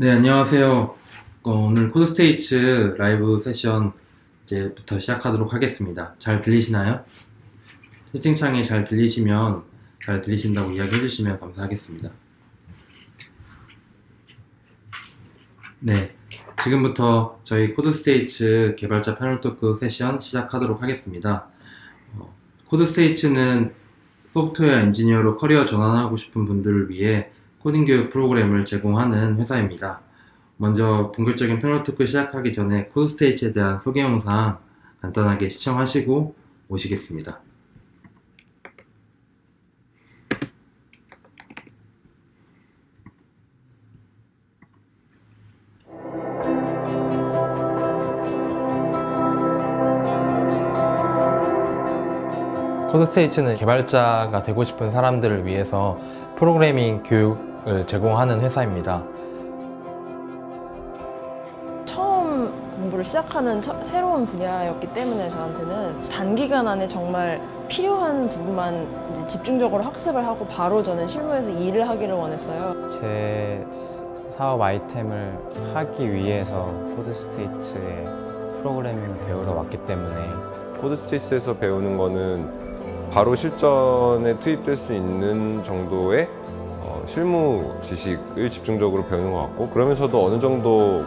네, 안녕하세요. 오늘 코드스테이츠 라이브 세션 이제부터 시작하도록 하겠습니다. 잘 들리시나요? 채팅창에 잘 들리시면 잘 들리신다고 이야기해 주시면 감사하겠습니다. 네, 지금부터 저희 코드스테이츠 개발자 패널 토크 세션 시작하도록 하겠습니다. 코드스테이츠는 소프트웨어 엔지니어로 커리어 전환하고 싶은 분들을 위해 코딩 교육 프로그램을 제공하는 회사입니다. 먼저 본격적인 패널 토크 시작하기 전에 코드스테이츠에 대한 소개 영상 간단하게 시청하시고 오시겠습니다. 코드스테이츠는 개발자가 되고 싶은 사람들을 위해서 프로그래밍 교육을 제공하는 회사입니다. 처음 공부를 시작하는 새로운 분야였기 때문에 저한테는 단기간 안에 정말 필요한 부분만 이제 집중적으로 학습을 하고 바로 저는 실무에서 일을 하기를 원했어요. 제 사업 아이템을 하기 위해서 코드스테이츠에 프로그래밍을 배우러 왔기 때문에 코드스테이츠에서 배우는 거는 바로 실전에 투입될 수 있는 정도의 실무 지식을 집중적으로 배우는 것 같고, 그러면서도 어느 정도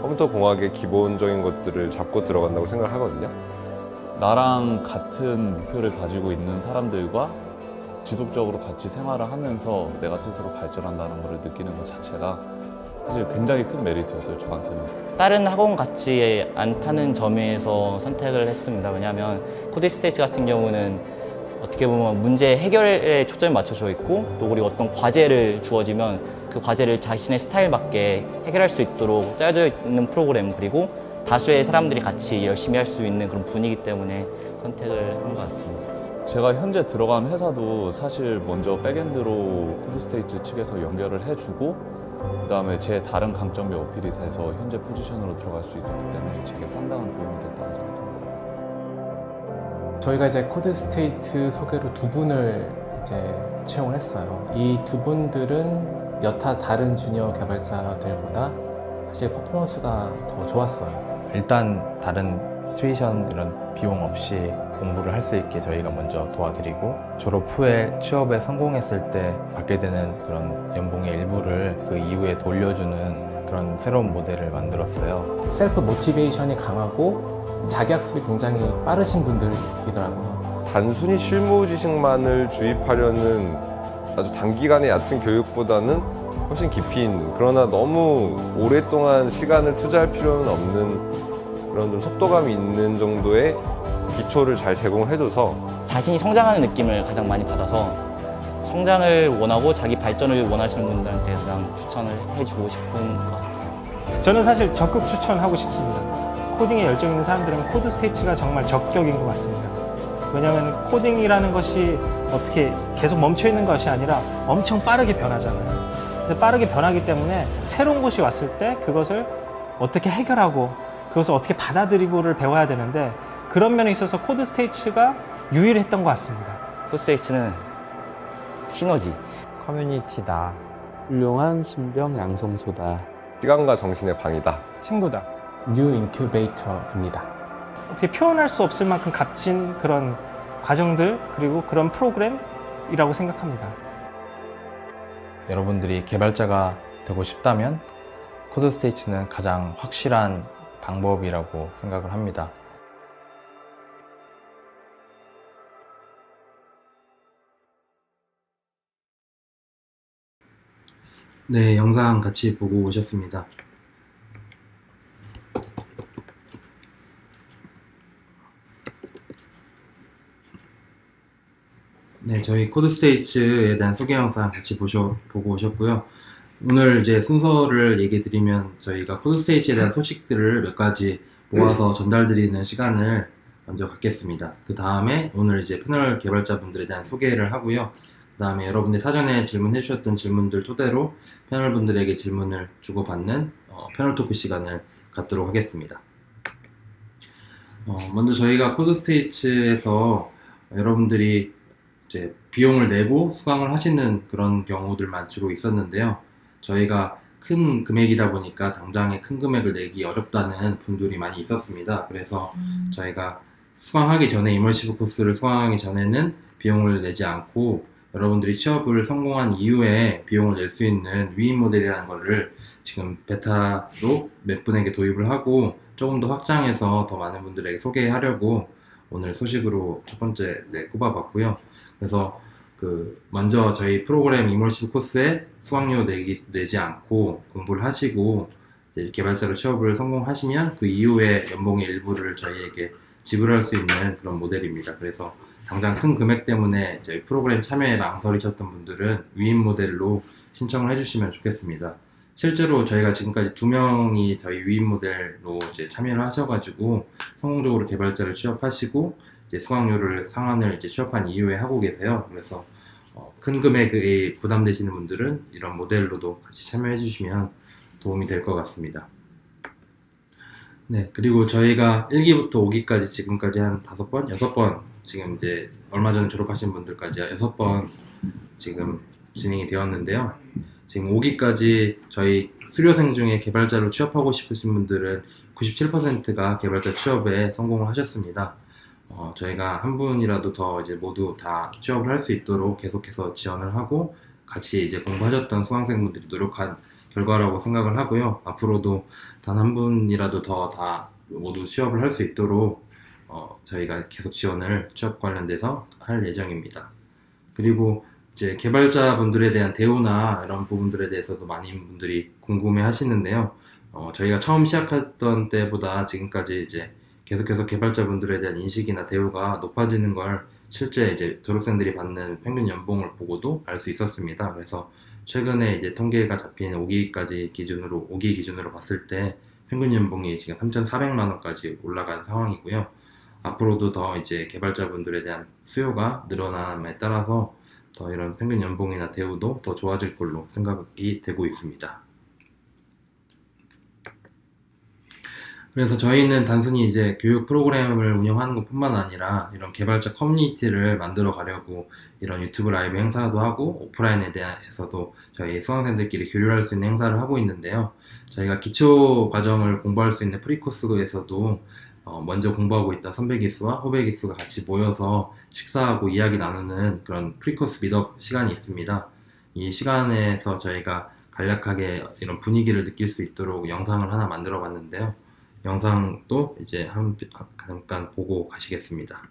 컴퓨터 공학의 기본적인 것들을 잡고 들어간다고 생각을 하거든요. 나랑 같은 목표를 가지고 있는 사람들과 지속적으로 같이 생활을 하면서 내가 스스로 발전한다는 것을 느끼는 것 자체가 사실 굉장히 큰 메리트였어요, 저한테는. 다른 학원 같지 않다는 점에서 선택을 했습니다. 왜냐하면 코드스테이츠 같은 경우는 어떻게 보면 문제 해결에 초점이 맞춰져 있고, 또 그리고 어떤 과제를 주어지면 그 과제를 자신의 스타일 맞게 해결할 수 있도록 짜여져 있는 프로그램, 그리고 다수의 사람들이 같이 열심히 할 수 있는 그런 분위기 때문에 선택을 한 것 같습니다. 제가 현재 들어간 회사도 사실 먼저 백엔드로 코드스테이츠 측에서 연결을 해주고, 그다음에 제 다른 강점이 어필이 돼서 현재 포지션으로 들어갈 수 있었기 때문에 제게 상당한 도움이 됐다고 생각합니다. 저희가 이제 코드스테이츠 소개로 두 분을 이제 채용을 했어요. 이 두 분들은 여타 다른 주니어 개발자들보다 사실 퍼포먼스가 더 좋았어요. 일단 다른 튜이션 이런 비용 없이 공부를 할 수 있게 저희가 먼저 도와드리고, 졸업 후에 취업에 성공했을 때 받게 되는 그런 연봉의 일부를 그 이후에 돌려주는 그런 새로운 모델을 만들었어요. 셀프 모티베이션이 강하고 자기 학습이 굉장히 빠르신 분들이더라고요. 단순히 실무 지식만을 주입하려는 아주 단기간에 얕은 교육보다는 훨씬 깊이 있는, 그러나 너무 오랫동안 시간을 투자할 필요는 없는 그런 좀 속도감이 있는 정도의 기초를 잘 제공해줘서 자신이 성장하는 느낌을 가장 많이 받아서 성장을 원하고 자기 발전을 원하시는 분들한테 가장 추천을 해주고 싶은 것 같아요. 저는 사실 적극 추천하고 싶습니다. 코딩에 열정 있는 사람들은 코드스테이츠가 정말 적격인 것 같습니다. 왜냐하면 코딩이라는 것이 어떻게 계속 멈춰 있는 것이 아니라 엄청 빠르게 변하잖아요. 근데 빠르게 변하기 때문에 새로운 것이 왔을 때 그것을 어떻게 해결하고 그것을 어떻게 받아들이고를 배워야 되는데, 그런 면에 있어서 코드스테이츠가 유일했던 것 같습니다. 코드스테이츠는 시너지, 커뮤니티다. 훌륭한 신병 양성소다. 시간과 정신의 방이다. 친구다. 뉴 인큐베이터입니다. 어떻게 표현할 수 없을 만큼 값진 그런 과정들, 그리고 그런 프로그램이라고 생각합니다. 여러분들이 개발자가 되고 싶다면 코드스테이츠는 가장 확실한 방법이라고 생각을 합니다. 네, 영상 같이 보고 오셨습니다. 네, 저희 코드스테이츠에 대한 소개 영상 같이 보고 오셨고요. 오늘 이제 순서를 얘기 드리면, 저희가 코드스테이츠에 대한 소식들을 몇 가지 모아서 전달드리는 시간을 먼저 갖겠습니다. 그 다음에 오늘 이제 패널 개발자분들에 대한 소개를 하고요. 그 다음에 여러분들이 사전에 질문해 주셨던 질문들 토대로 패널분들에게 질문을 주고받는 패널 토크 시간을 갖도록 하겠습니다. 먼저 저희가 코드스테이츠에서 여러분들이 이제 비용을 내고 수강을 하시는 그런 경우들만 주로 있었는데요. 저희가 큰 금액이다 보니까 당장에 큰 금액을 내기 어렵다는 분들이 많이 있었습니다. 그래서 저희가 수강하기 전에 이머시브 코스를 수강하기 전에는 비용을 내지 않고 여러분들이 취업을 성공한 이후에 비용을 낼 수 있는 위임 모델이라는 거를 지금 베타로 몇 분에게 도입을 하고 조금 더 확장해서 더 많은 분들에게 소개하려고 오늘 소식으로 첫 번째 꼽아봤고요. 그래서 먼저 저희 프로그램 이머시브 코스에 수강료 내지 않고 공부를 하시고 이제 개발자로 취업을 성공하시면 그 이후에 연봉의 일부를 저희에게 지불할 수 있는 그런 모델입니다. 그래서 당장 큰 금액 때문에 저희 프로그램 참여에 망설이셨던 분들은 위임 모델로 신청을 해주시면 좋겠습니다. 실제로 저희가 지금까지 2명이 저희 위임 모델로 이제 참여를 하셔가지고 성공적으로 개발자를 취업하시고 이제 수강료를 상환을 이제 취업한 이후에 하고 계세요. 그래서 큰 금액에 부담되시는 분들은 이런 모델로도 같이 참여해 주시면 도움이 될 것 같습니다. 네, 그리고 저희가 1기부터 5기까지 지금까지 한 5번, 6번 지금 이제 얼마 전에 졸업하신 분들까지 6번 지금 진행이 되었는데요. 지금 5기까지 저희 수료생 중에 개발자로 취업하고 싶으신 분들은 97%가 개발자 취업에 성공을 하셨습니다. 저희가 한 분이라도 더 이제 모두 다 취업을 할 수 있도록 계속해서 지원을 하고 같이 이제 공부하셨던 수강생분들이 노력한 결과라고 생각을 하고요. 앞으로도 단 한 분이라도 더 다 모두 취업을 할 수 있도록 저희가 계속 지원을 취업 관련돼서 할 예정입니다. 그리고 이제 개발자분들에 대한 대우나 이런 부분들에 대해서도 많은 분들이 궁금해 하시는데요. 저희가 처음 시작했던 때보다 지금까지 이제 계속해서 개발자분들에 대한 인식이나 대우가 높아지는 걸 실제 이제 졸업생들이 받는 평균 연봉을 보고도 알 수 있었습니다. 그래서 최근에 이제 통계가 잡힌 5기 기준으로 봤을 때 평균 연봉이 지금 3,400만 원까지 올라간 상황이고요. 앞으로도 더 이제 개발자분들에 대한 수요가 늘어남에 따라서 더 이런 평균 연봉이나 대우도 더 좋아질 걸로 생각이 되고 있습니다. 그래서 저희는 단순히 이제 교육 프로그램을 운영하는 것 뿐만 아니라 이런 개발자 커뮤니티를 만들어 가려고 이런 유튜브 라이브 행사도 하고 오프라인에 대해서도 저희 수강생들끼리 교류할 수 있는 행사를 하고 있는데요. 저희가 기초 과정을 공부할 수 있는 프리코스에서도 먼저 공부하고 있던 선배 기수와 후배 기수가 같이 모여서 식사하고 이야기 나누는 그런 프리코스 미트업 시간이 있습니다. 이 시간에서 저희가 간략하게 이런 분위기를 느낄 수 있도록 영상을 하나 만들어 봤는데요. 영상도 이제 잠깐 보고 가시겠습니다.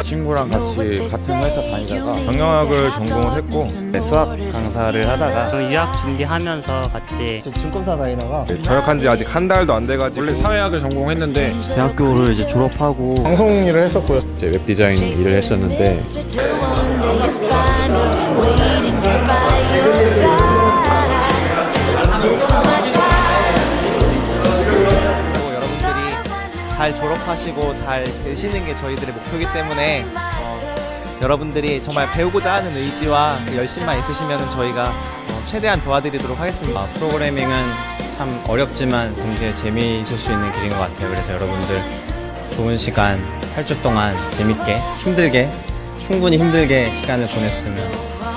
친구랑 같이 같은 회사 다니다가 경영학을 전공을 했고 수학 강사를 하다가 저 유학 준비하면서 같이 증권사 다니다가 전역한 지 아직 한 달도 안 돼가지고 원래 사회학을 전공했는데 대학교를 이제 졸업하고 방송 일을 했었고요. 이제 웹 디자인 일을 했었는데 잘 졸업하시고 잘 되시는 게 저희들의 목표이기 때문에 여러분들이 정말 배우고자 하는 의지와 그 열심만 있으시면 저희가 최대한 도와드리도록 하겠습니다. 프로그래밍은 참 어렵지만 동시에 재미있을 수 있는 길인 것 같아요. 그래서 여러분들 좋은 시간 8주 동안 재밌게 충분히 힘들게 시간을 보냈으면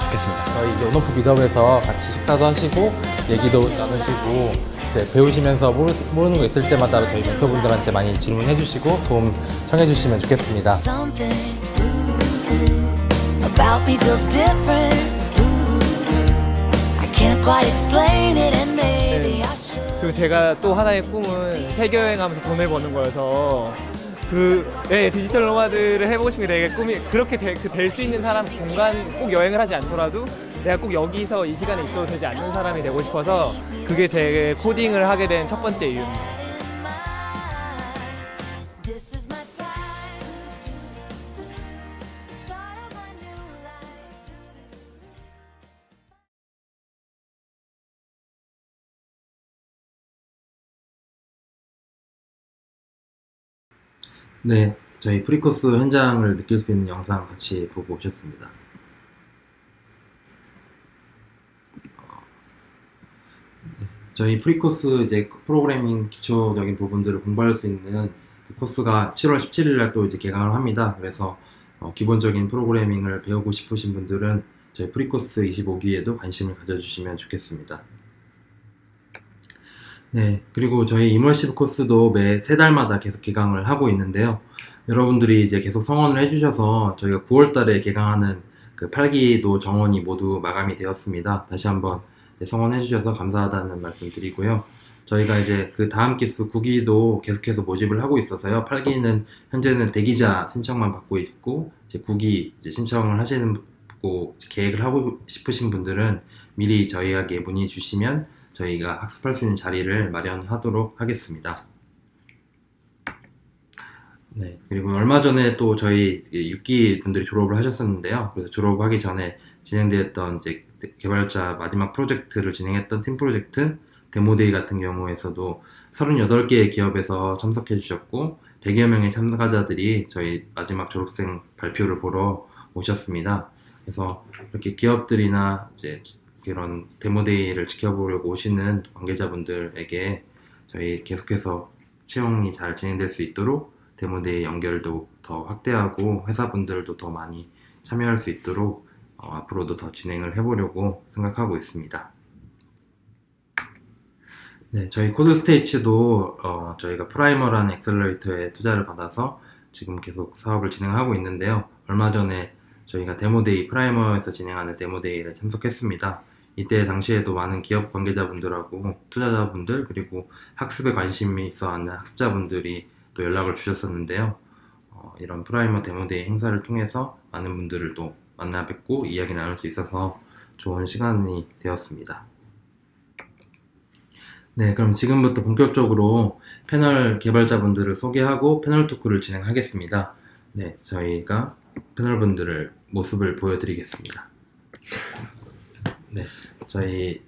좋겠습니다. 저희 이제 온오프 미드업에서 같이 식사도 하시고 얘기도 나누시고 배우시면서 모르는 거 있을 때마다 저희 멘토분들한테 많이 질문해 주시고 도움 청해 주시면 좋겠습니다. 그리고 제가 또 하나의 꿈은 세계 여행하면서 돈을 버는 거여서 디지털 노마드를 해보고 싶은 게 되게 꿈이 그렇게 될 수 있는 사람 공간 꼭 여행을 하지 않더라도 내가 꼭 여기서 이 시간에 있어도 되지 않는 사람이 되고 싶어서 그게 제 코딩을 하게 된 첫 번째 이유입니다. 네, 저희 프리코스 현장을 느낄 수 있는 영상 같이 보고 오셨습니다. 저희 프리코스 이제 프로그래밍 기초적인 부분들을 공부할 수 있는 그 코스가 7월 17일 날 또 이제 개강을 합니다. 그래서 기본적인 프로그래밍을 배우고 싶으신 분들은 저희 프리코스 25기에도 관심을 가져주시면 좋겠습니다. 네, 그리고 저희 이머시브 코스도 매 3달마다 계속 개강을 하고 있는데요. 여러분들이 이제 계속 성원을 해주셔서 저희가 9월 달에 개강하는 그 8기도 정원이 모두 마감이 되었습니다. 다시 한번 성원해 주셔서 감사하다는 말씀 드리고요. 저희가 이제 그 다음 기수 9기도 계속해서 모집을 하고 있어서요. 8기는 현재는 대기자 신청만 받고 있고, 이제 9기 이제 신청을 하시는 계획을 하고 싶으신 분들은 미리 저희에게 문의 주시면 저희가 학습할 수 있는 자리를 마련하도록 하겠습니다. 네, 그리고 얼마 전에 또 저희 6기 분들이 졸업을 하셨었는데요. 그래서 졸업하기 전에 진행되었던 이제 개발자 마지막 프로젝트를 진행했던 팀 프로젝트 데모데이 같은 경우에서도 38개의 기업에서 참석해 주셨고 100여 명의 참가자들이 저희 마지막 졸업생 발표를 보러 오셨습니다. 그래서 이렇게 기업들이나 이제 그런 데모데이를 지켜보려고 오시는 관계자분들에게 저희 계속해서 채용이 잘 진행될 수 있도록 데모데이 연결도 더 확대하고 회사분들도 더 많이 참여할 수 있도록 앞으로도 더 진행을 해보려고 생각하고 있습니다. 네, 저희 코드스테이츠도 저희가 프라이머라는 엑셀러레이터에 투자를 받아서 지금 계속 사업을 진행하고 있는데요. 얼마 전에 저희가 데모데이, 프라이머에서 진행하는 데모데이를 참석했습니다. 이때 당시에도 많은 기업 관계자분들하고 투자자분들 그리고 학습에 관심이 있어 하는 학습자분들이 또 연락을 주셨었는데요. 이런 프라이머 데모데이 행사를 통해서 많은 분들을 또 만나 뵙고 이야기 나눌 수 있어서 좋은 시간이 되었습니다. 네, 그럼 지금부터 본격적으로 패널 개발자분들을 소개하고 패널 토크를 진행하겠습니다. 네, 저희가 패널분들을 모습을 보여드리겠습니다. 네, 저희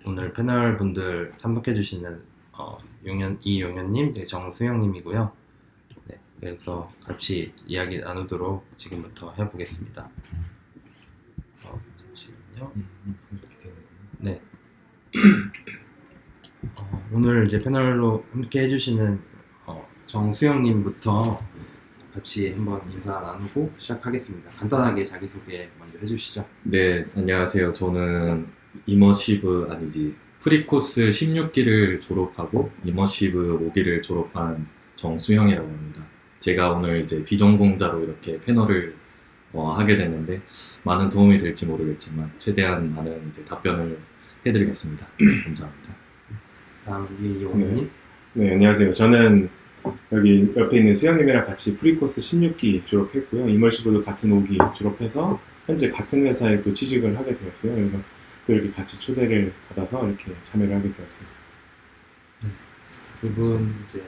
오늘 패널분들 참석해주시는 이용현님, 정수영님이고요. 네, 그래서 같이 이야기 나누도록 지금부터 해보겠습니다. 잠시만요. 네. 오늘 이제 패널로 함께 해주시는 정수영님부터 같이 한번 인사 나누고 시작하겠습니다. 간단하게 자기소개 먼저 해주시죠. 네, 안녕하세요. 저는 프리코스 16기를 졸업하고 이머시브 5기를 졸업한 정수형이라고 합니다. 제가 오늘 이제 비전공자로 이렇게 패널을 하게 됐는데 많은 도움이 될지 모르겠지만 최대한 많은 이제 답변을 해드리겠습니다. 감사합니다. 다음 이용현님. 네, 안녕하세요. 저는 여기 옆에 있는 수영님이랑 같이 프리코스 16기 졸업했고요. 이머시브도 같은 5기 졸업해서 현재 같은 회사에 또 취직을 하게 되었어요. 그래서 또 이렇게 같이 초대를 받아서 이렇게 참여를 하게 되었습니다. 두 분 이제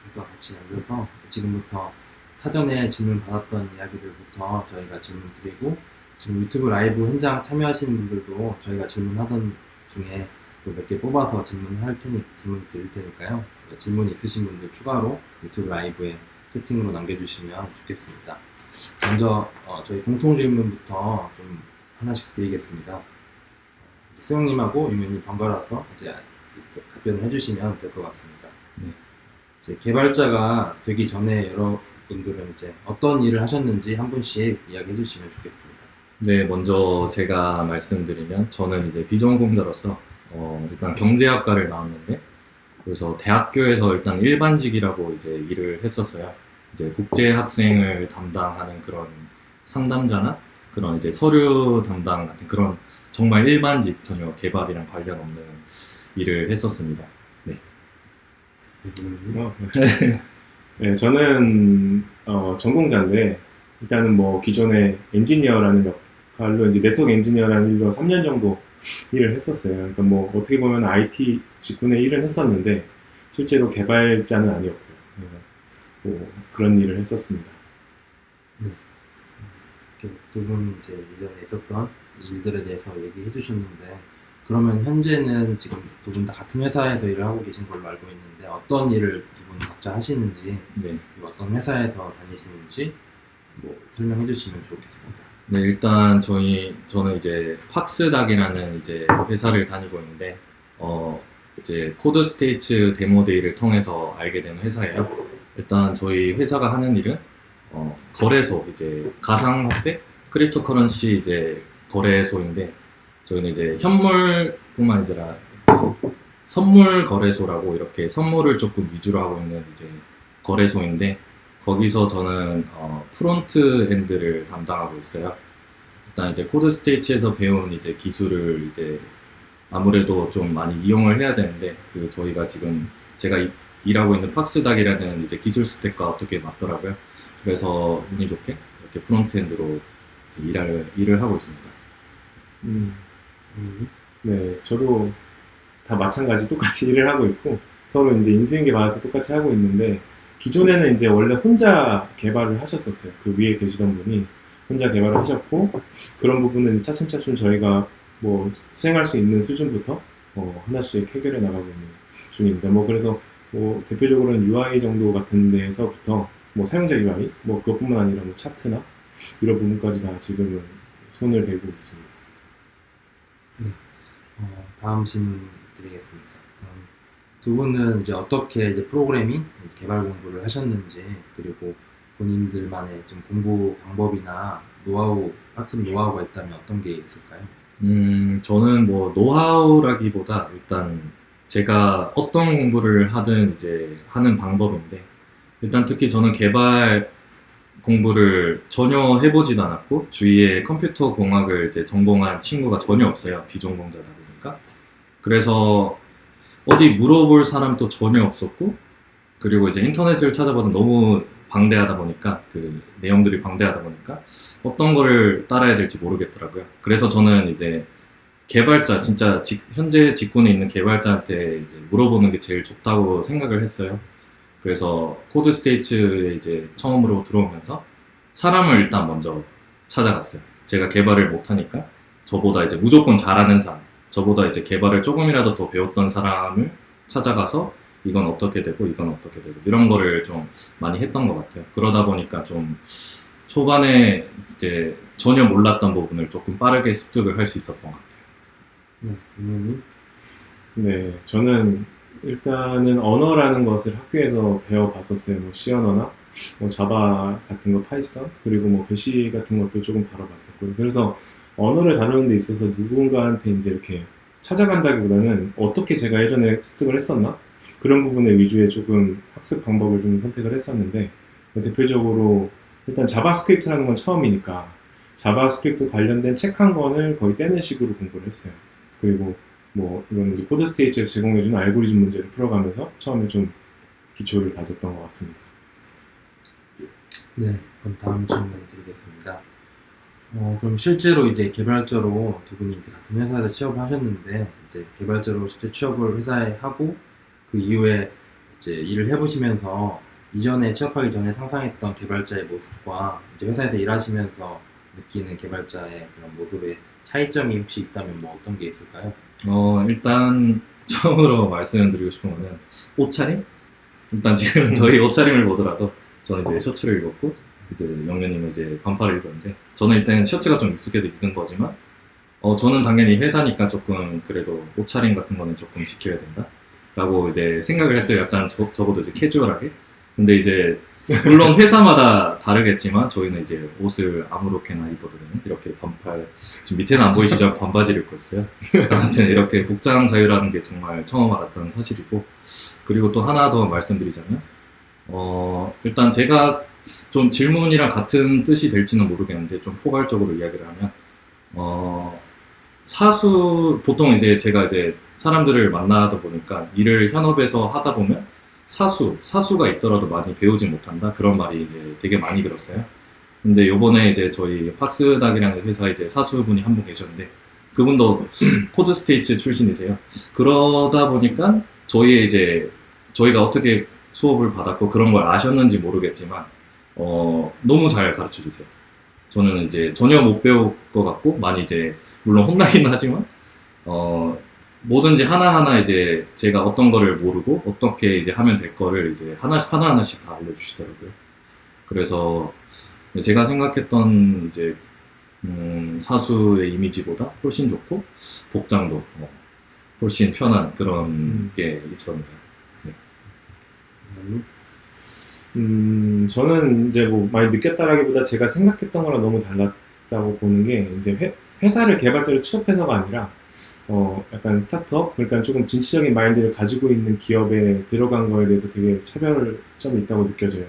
앞에서 같이 앉아서 지금부터 사전에 질문 받았던 이야기들부터 저희가 질문 드리고 지금 유튜브 라이브 현장 참여하시는 분들도 저희가 질문하던 중에 또 몇 개 뽑아서 질문 드릴 테니까요. 질문 있으신 분들 추가로 유튜브 라이브에 채팅으로 남겨주시면 좋겠습니다. 먼저 저희 공통 질문부터 좀 하나씩 드리겠습니다. 수영님하고 유현님 번갈아서 이제 답변을 해주시면 될 것 같습니다. 네. 이제 개발자가 되기 전에 여러분들은 이제 어떤 일을 하셨는지 한 분씩 이야기해 주시면 좋겠습니다. 네, 먼저 제가 말씀드리면 저는 이제 비전공자로서 일단 경제학과를 나왔는데 그래서 대학교에서 일단 일반직이라고 이제 일을 했었어요. 이제 국제 학생을 담당하는 그런 상담자나 그런 이제 서류 담당 같은 그런 정말 일반직 전혀 개발이랑 관련 없는 일을 했었습니다. 네. 네, 저는 전공자인데 일단은 뭐 기존에 엔지니어라는 역할로 이제 네트워크 엔지니어라는 일로 3년 정도 일을 했었어요. 그러니까 뭐 어떻게 보면 IT 직군의 일은 했었는데 실제로 개발자는 아니었고요. 뭐 그런 일을 했었습니다. 네. 두 분 이제 이전에 있었던 일들에 대해서 얘기해 주셨는데 그러면 현재는 지금 두 분 다 같은 회사에서 일을 하고 계신 걸로 알고 있는데 어떤 일을 두 분 각자 하시는지 네. 그리고 어떤 회사에서 다니시는지 뭐 설명해 주시면 좋겠습니다. 네, 일단 저는 이제 팍스닥이라는 이제 회사를 다니고 있는데, 이제 코드스테이츠 데모데이를 통해서 알게 된 회사예요. 일단 저희 회사가 하는 일은, 거래소, 이제 가상화폐, 크립토커런시 이제 거래소인데, 저희는 이제 현물뿐만 아니라 이제 선물 거래소라고 이렇게 선물을 조금 위주로 하고 있는 이제 거래소인데, 거기서 저는 프론트 엔드를 담당하고 있어요. 일단 이제 코드 스테이치에서 배운 이제 기술을 이제 아무래도 좀 많이 이용을 해야 되는데 그 저희가 지금 제가 일하고 있는 팍스닥이라는 이제 기술 스택과 어떻게 맞더라고요. 그래서 운이 좋게 이렇게 프론트 엔드로 이제 일을 하고 있습니다. 네, 저도 다 마찬가지 똑같이 일을 하고 있고 서로 이제 인수인계 받아서 똑같이 하고 있는데 기존에는 이제 원래 혼자 개발을 하셨었어요. 그 위에 계시던 분이 혼자 개발을 하셨고 그런 부분은 차츰차츰 저희가 뭐 수행할 수 있는 수준부터 하나씩 해결해 나가고 있는 중입니다. 뭐 그래서 뭐 대표적으로는 UI 정도 같은 데에서부터 뭐 사용자 UI 뭐 그것뿐만 아니라 뭐 차트나 이런 부분까지 다 지금은 손을 대고 있습니다. 네. 다음 질문 드리겠습니다. 두 분은 이제 어떻게 이제 프로그래밍 개발 공부를 하셨는지 그리고 본인들만의 좀 공부 방법이나 노하우, 학습 노하우가 있다면 어떤 게 있을까요? 저는 뭐 노하우라기보다 일단 제가 어떤 공부를 하든 이제 하는 방법인데 일단 특히 저는 개발 공부를 전혀 해보지도 않았고 주위에 컴퓨터 공학을 이제 전공한 친구가 전혀 없어요. 비전공자다 보니까. 그래서 어디 물어볼 사람도 전혀 없었고 그리고 이제 인터넷을 찾아봐도 너무 방대하다 보니까 그 내용들이 방대하다 보니까 어떤 거를 따라야 될지 모르겠더라고요. 그래서 저는 이제 개발자 진짜 현재 직군에 있는 개발자한테 이제 물어보는 게 제일 좋다고 생각을 했어요. 그래서 코드 스테이츠에 이제 처음으로 들어오면서 사람을 일단 먼저 찾아갔어요. 제가 개발을 못하니까 저보다 이제 무조건 잘하는 사람, 저보다 이제 개발을 조금이라도 더 배웠던 사람을 찾아가서 이건 어떻게 되고 이건 어떻게 되고 이런 거를 좀 많이 했던 것 같아요. 그러다 보니까 좀 초반에 이제 전혀 몰랐던 부분을 조금 빠르게 습득을 할 수 있었던 것 같아요. 네, 의원님. 네, 저는 일단은 언어라는 것을 학교에서 배워봤었어요. 뭐 C 언어나 뭐 자바 같은 거, 파이썬 그리고 뭐 배시 같은 것도 조금 다뤄봤었고요. 그래서 언어를 다루는 데 있어서 누군가한테 이제 이렇게 찾아간다기보다는 어떻게 제가 예전에 습득을 했었나? 그런 부분에 위주의 조금 학습 방법을 좀 선택을 했었는데 대표적으로 일단 자바스크립트라는 건 처음이니까 자바스크립트 관련된 책 한 권을 거의 떼는 식으로 공부를 했어요. 그리고 뭐 이건 이제 코드 스테이지에서 제공해주는 알고리즘 문제를 풀어가면서 처음에 좀 기초를 다졌던 것 같습니다. 네, 그럼 다음 질문 드리겠습니다. 그럼 실제로 이제 개발자로 두 분이 이제 같은 회사에서 취업을 하셨는데 이제 개발자로 실제 취업을 회사에 하고 그 이후에 이제 일을 해보시면서 이전에 취업하기 전에 상상했던 개발자의 모습과 이제 회사에서 일하시면서 느끼는 개발자의 그런 모습의 차이점이 혹시 있다면 뭐 어떤 게 있을까요? 일단 처음으로 말씀을 드리고 싶은 거는 옷차림? 일단 지금 저희 옷차림을 보더라도 저는 이제 셔츠를 입었고 이제 영면님은 이제 반팔을 입었는데 저는 일단 셔츠가 좀 익숙해서 입는 거지만 저는 당연히 회사니까 조금 그래도 옷차림 같은 거는 조금 지켜야 된다 라고 이제 생각을 했어요. 약간 적어도 이제 캐주얼하게. 근데 이제 물론 회사마다 다르겠지만 저희는 이제 옷을 아무렇게나 입어도 되는 이렇게 반팔, 지금 밑에는 안 보이시죠? 반바지를 입고 있어요. 아무튼 이렇게 복장 자유라는 게 정말 처음 알았던 사실이고 그리고 또 하나 더 말씀드리자면 일단 제가 좀 질문이랑 같은 뜻이 될지는 모르겠는데 좀 포괄적으로 이야기를 하면 보통 이제 제가 이제 사람들을 만나다 보니까 일을 현업에서 하다 보면 사수가 있더라도 많이 배우지 못한다 그런 말이 이제 되게 많이 들었어요. 근데 요번에 이제 저희 팍스닥이라는 회사 이제 사수분이 한 분 계셨는데 그분도 코드 스테이츠 출신이세요. 그러다 보니까 저희가 어떻게 수업을 받았고 그런 걸 아셨는지 모르겠지만 너무 잘 가르쳐 주세요. 저는 이제 전혀 못 배울 것 같고 많이 이제 물론 혼나긴 하지만 뭐든지 하나하나 이제 제가 어떤 거를 모르고 어떻게 이제 하면 될 거를 이제 하나하나씩 다 알려주시더라고요. 그래서 제가 생각했던 이제 사수의 이미지보다 훨씬 좋고 복장도 훨씬 편한 그런 게 있었네요. 네. 저는 이제 뭐 많이 느꼈다라기보다 제가 생각했던 거랑 너무 달랐다고 보는 게 이제 회사를 개발자로 취업해서가 아니라 약간 스타트업, 그러니까 조금 진취적인 마인드를 가지고 있는 기업에 들어간 거에 대해서 되게 차별점이 있다고 느껴져요.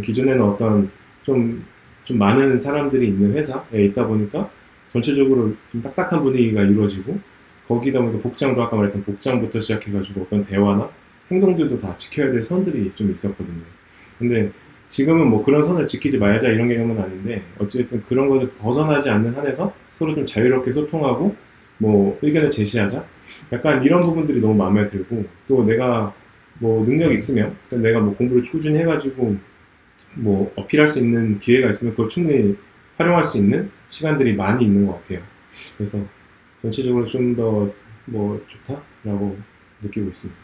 기존에는 어떤 좀 많은 사람들이 있는 회사에 있다 보니까 전체적으로 좀 딱딱한 분위기가 이루어지고, 거기다 보니까 복장도 아까 말했던 복장부터 시작해가지고 어떤 대화나 행동들도 다 지켜야 될 선들이 좀 있었거든요. 근데 지금은 뭐 그런 선을 지키지 말자 이런 개념은 아닌데, 어쨌든 그런 것을 벗어나지 않는 한에서 서로 좀 자유롭게 소통하고 뭐 의견을 제시하자, 약간 이런 부분들이 너무 마음에 들고, 또 내가 뭐 능력이 있으면, 그러니까 내가 뭐 공부를 꾸준히 해가지고 뭐 어필할 수 있는 기회가 있으면 그걸 충분히 활용할 수 있는 시간들이 많이 있는 것 같아요. 그래서 전체적으로 좀 더 뭐 좋다라고 느끼고 있습니다.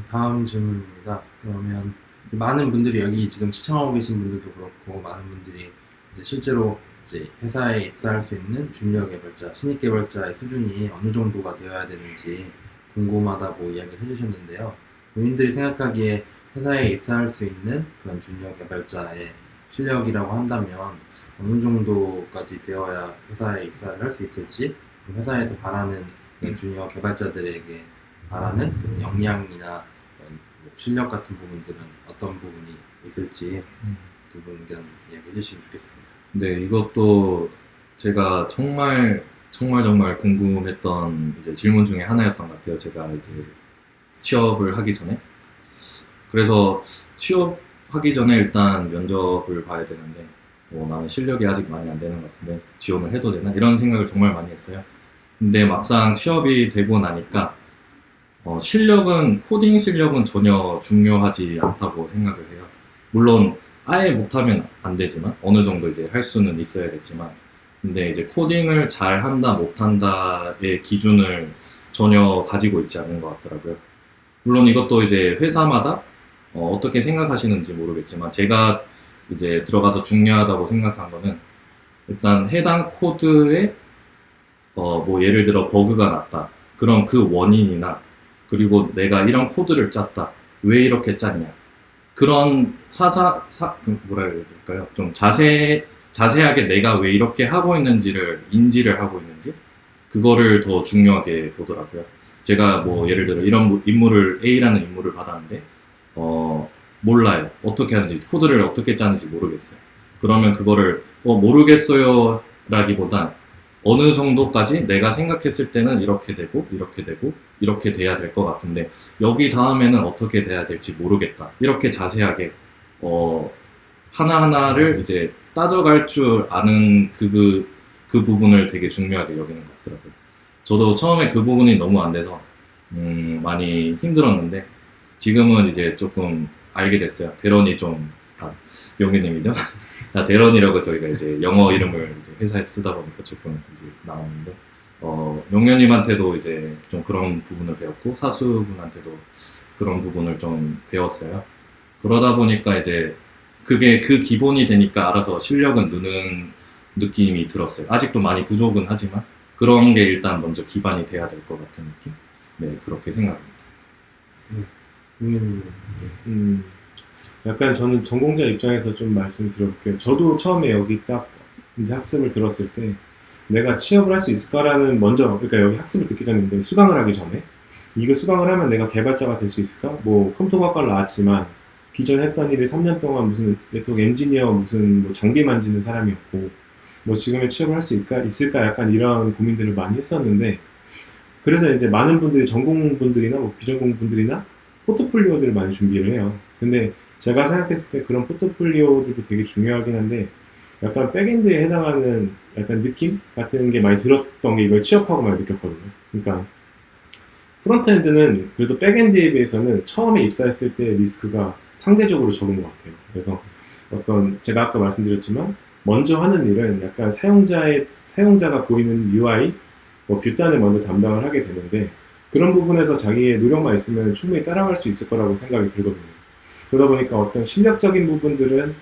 다음 질문입니다. 그러면 많은 분들이 여기 지금 시청하고 계신 분들도 그렇고, 많은 분들이 이제 실제로 이제 회사에 입사할 수 있는 주니어 개발자, 신입 개발자의 수준이 어느 정도가 되어야 되는지 궁금하다고 이야기를 해주셨는데요. 본인들이 생각하기에 회사에 입사할 수 있는 그런 주니어 개발자의 실력이라고 한다면 어느 정도까지 되어야 회사에 입사를 할 수 있을지, 회사에서 바라는 주니어 개발자들에게 바라는 그런 역량이나 그런 실력 같은 부분들은 어떤 부분이 있을지 두 분 의견 이야기해 주시면 좋겠습니다. 네, 이것도 제가 정말 궁금했던 이제 질문 중에 하나였던 것 같아요. 제가 이제 취업을 하기 전에. 그래서 취업하기 전에 일단 면접을 봐야 되는데, 나는 실력이 아직 많이 안 되는 것 같은데 지원을 해도 되나? 이런 생각을 정말 많이 했어요. 근데 막상 취업이 되고 나니까 코딩 실력은 전혀 중요하지 않다고 생각을 해요. 물론 아예 못하면 안 되지만 어느 정도 이제 할 수는 있어야겠지만, 근데 이제 코딩을 잘 한다 못한다의 기준을 전혀 가지고 있지 않은 것 같더라고요. 물론 이것도 이제 회사마다 어떻게 생각하시는지 모르겠지만, 제가 이제 들어가서 중요하다고 생각한 거는 일단 해당 코드에 뭐 예를 들어 버그가 났다. 그럼 그 원인이나, 그리고 내가 이런 코드를 짰다. 왜 이렇게 짰냐. 그런 뭐라 해야 될까요? 좀 자세하게 내가 왜 이렇게 하고 있는지를 인지를 하고 있는지, 그거를 더 중요하게 보더라고요. 제가 뭐 예를 들어 이런 A라는 임무를 받았는데 몰라요. 어떻게 하는지, 코드를 어떻게 짜는지 모르겠어요. 그러면 그거를 모르겠어요 라기보단 어느 정도까지 내가 생각했을 때는 이렇게 되고 이렇게 돼야 될 것 같은데, 여기 다음에는 어떻게 돼야 될지 모르겠다. 이렇게 자세하게 하나하나를 이제 따져갈 줄 아는 그 부분을 되게 중요하게 여기는 것 같더라고요. 저도 처음에 그 부분이 너무 안 돼서 많이 힘들었는데, 지금은 이제 조금 알게 됐어요. 대런이 용기님이죠? 대런이라고 저희가 이제 영어 이름을 이제 회사에서 쓰다 보니까 조금 이제 나왔는데, 용현님한테도 이제 좀 그런 부분을 배웠고, 사수분한테도 그런 부분을 좀 배웠어요. 그러다 보니까 이제 그게 그 기본이 되니까 알아서 실력은 느는 느낌이 들었어요. 아직도 많이 부족은 하지만 그런 게 일단 먼저 기반이 돼야 될 것 같은 느낌? 네, 그렇게 생각합니다. 용현님은 약간 저는 전공자 입장에서 좀 말씀드려볼게요. 저도 처음에 여기 딱 이제 학습을 들었을 때 내가 취업을 할 수 있을까라는, 그러니까 여기 학습을 듣기 전인데 수강을 하기 전에 이거 수강을 하면 내가 개발자가 될 수 있을까? 뭐 컴퓨터과를 나왔지만 기존에 했던 일을 3년 동안 무슨 네트워크 엔지니어, 무슨 뭐 장비 만지는 사람이었고, 뭐 지금의 취업을 할 수 있을까? 약간 이런 고민들을 많이 했었는데, 그래서 이제 많은 분들이 전공분들이나 뭐 비전공분들이나 포트폴리오들을 많이 준비를 해요. 근데 제가 생각했을 때 그런 포트폴리오들도 되게 중요하긴 한데, 약간 백엔드에 해당하는 약간 느낌 같은 게 많이 들었던 게 이걸 취업하고 많이 느꼈거든요. 그러니까 프론트엔드는 그래도 백엔드에 비해서는 처음에 입사했을 때 리스크가 상대적으로 적은 것 같아요. 그래서 제가 아까 말씀드렸지만 먼저 하는 일은 약간 사용자가 보이는 UI, 뭐 뷰단을 먼저 담당을 하게 되는데 그런 부분에서 자기의 노력만 있으면 충분히 따라갈 수 있을 거라고 생각이 들거든요. 그러다 보니까 어떤 실력적인 부분들은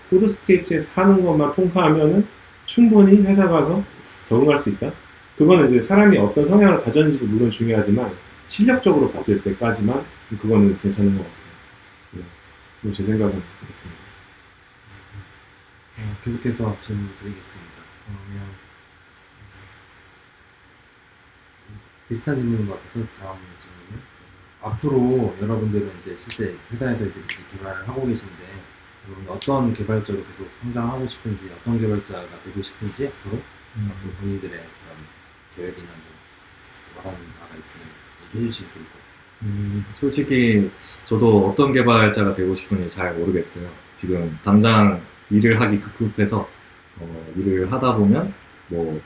코드 스테이지에서 하는 것만 통과하면은 충분히 회사 가서 적응할 수 있다. 그거는 이제 사람이 어떤 성향을 가졌는지도 물론 중요하지만 실력적으로 봤을 때까지만 그거는 괜찮은 것 같아요. 네. 제 생각은 그렇습니다. 계속해서 질문 드리겠습니다. 그러면 비슷한 질문인 것 같아서 다음 질문은 앞으로 여러분들은 이제 실제 회사에서 이제 이렇게 개발을 하고 계신데 어떤 개발자로 계속 성장하고 싶은지 어떤 개발자가 되고 싶은지 앞으로 본인들의 그런 계획이나 뭐 말하는 바가 있으면 얘기해 주시면 좋을 것 같아요. 솔직히 저도 어떤 개발자가 되고 싶은지 잘 모르겠어요. 지금 당장 일을 하기 급급해서 일을 하다 보면 뭐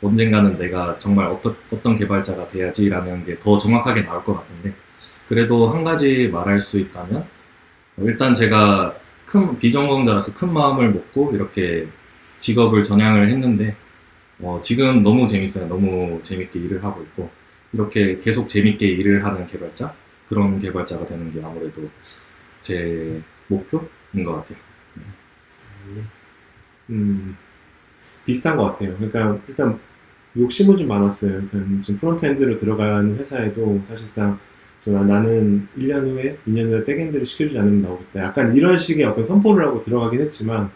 언젠가는 내가 정말 어떤 개발자가 돼야지라는 게 더 정확하게 나올 것 같은데 그래도 한 가지 말할 수 있다면 일단 제가 큰 비전공자라서 큰 마음을 먹고 이렇게 직업을 전향을 했는데 지금 너무 재밌어요. 너무 재밌게 일을 하고 있고 이렇게 계속 재밌게 일을 하는 개발자 그런 개발자가 되는 게 아무래도 제 목표인 것 같아요. 비슷한 것 같아요. 그러니까 일단 욕심은 좀 많았어요. 그러니까 지금 프론트엔드로 들어간 회사에도 사실상 나는 1년 후에, 2년 후에 백엔드를 시켜주지 않으면 나오겠다. 약간 이런 식의 어떤 선포를 하고 들어가긴 했지만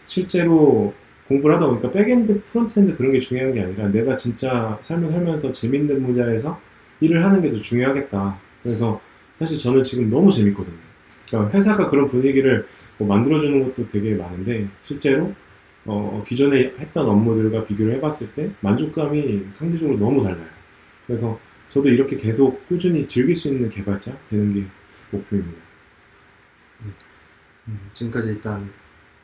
실제로 공부를 하다 보니까 백엔드, 프론트엔드 그런 게 중요한 게 아니라 내가 진짜 삶을 살면서 재밌는 분야에서 일을 하는 게 더 중요하겠다. 그래서 사실 저는 지금 너무 재밌거든요. 그러니까 회사가 그런 분위기를 만들어주는 것도 되게 많은데 실제로 기존에 했던 업무들과 비교를 해봤을 때 만족감이 상대적으로 너무 달라요. 그래서 저도 이렇게 계속 꾸준히 즐길 수 있는 개발자 되는 게 목표입니다. 지금까지 일단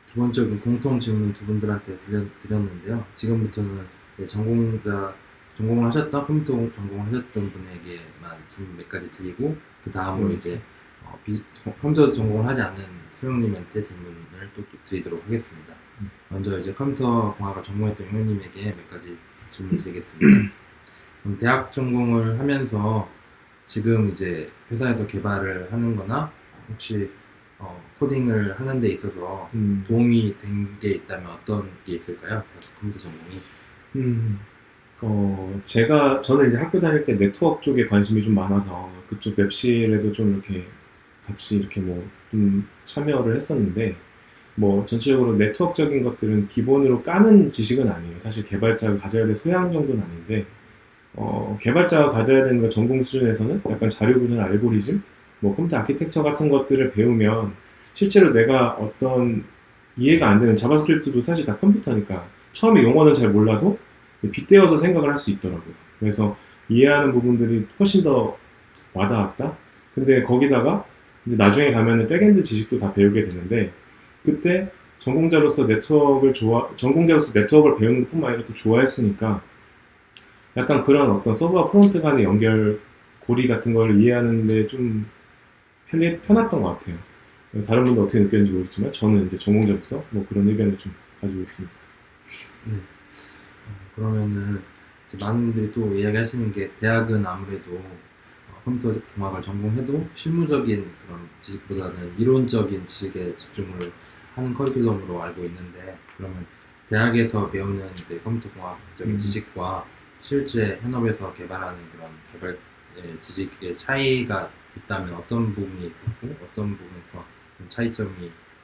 기본적인 공통 질문 두 분들한테 드렸는데요. 지금부터는 전공을 하셨던 컴퓨터 전공하셨던 분에게만 질문 몇 가지 드리고 그 다음으로 이제 컴퓨터 전공을 하지 않는 수영님한테 질문을 또 드리도록 하겠습니다. 먼저 이제 컴퓨터 공학을 전공했던 효님에게 몇 가지 질문 드리겠습니다. 그럼 대학 전공을 하면서 지금 이제 회사에서 개발을 하는 거나 혹시 코딩을 하는 데 있어서 도움이 된 게 있다면 어떤 게 있을까요? 대학 컴퓨터 전공이? 저는 이제 학교 다닐 때 네트워크 쪽에 관심이 좀 많아서 그쪽 웹실에도 좀 이렇게 같이 이렇게 좀 참여를 했었는데 전체적으로 네트워크적인 것들은 기본으로 까는 지식은 아니에요. 사실 개발자가 가져야 될 소양 정도는 아닌데 개발자가 가져야 되는 거 전공 수준에서는 약간 자료 구조나 알고리즘, 컴퓨터 아키텍처 같은 것들을 배우면 실제로 내가 어떤 이해가 안 되는 자바스크립트도 사실 다 컴퓨터니까 처음에 용어는 잘 몰라도 빗대어서 생각을 할 수 있더라고요. 그래서 이해하는 부분들이 훨씬 더 와닿았다. 근데 거기다가 이제 나중에 가면은 백엔드 지식도 다 배우게 되는데 그때 전공자로서 네트워크를 배우는 것뿐만 아니라 또 좋아했으니까 약간 그런 어떤 서버와 프론트 간의 연결 고리 같은 걸 이해하는 데 좀 편했던 것 같아요. 다른 분도 어떻게 느꼈는지 모르겠지만 저는 이제 전공자로서 그런 의견을 좀 가지고 있습니다. 네. 그러면은 이제 많은 분들이 또 이야기하시는 게 대학은 아무래도 컴퓨터 공학을 전공해도 실무적인 그런 지식보다는 이론적인 지식에 집중을 하는 커리큘럼으로 알고 있는데 그러면 대학에서 배우는 이제 컴퓨터 공학적인 지식과 실제 현업에서 개발하는 그런 개발 지식의 차이가 있다면 어떤 부분이 있었고 어떤 부분에서 차이점을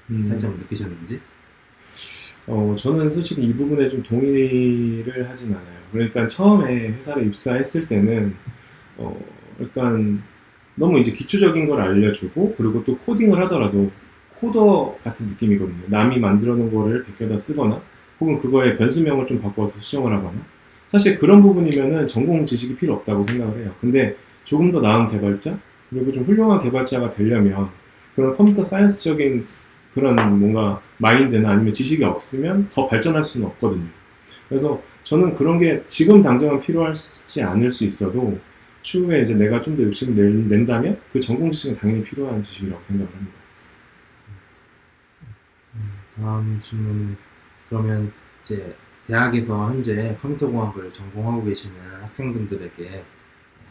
느끼셨는지? 저는 솔직히 이 부분에 좀 동의를 하진 않아요. 그러니까 처음에 회사를 입사했을 때는 약간 너무 이제 기초적인 걸 알려주고 그리고 또 코딩을 하더라도 코더 같은 느낌이거든요. 남이 만들어 놓은 거를 베껴다 쓰거나 혹은 그거에 변수명을 좀 바꿔서 수정을 하거나 사실 그런 부분이면은 전공 지식이 필요 없다고 생각을 해요. 근데 조금 더 나은 개발자 그리고 좀 훌륭한 개발자가 되려면 그런 컴퓨터 사이언스적인 그런 뭔가 마인드나 아니면 지식이 없으면 더 발전할 수는 없거든요. 그래서 저는 그런 게 지금 당장은 필요하지 않을 수 있어도 추후에 이제 내가 좀 더 욕심을 낸다면 그 전공 지식은 당연히 필요한 지식이라고 생각을 합니다. 다음 질문은 그러면 이제 대학에서 현재 컴퓨터공학을 전공하고 계시는 학생분들에게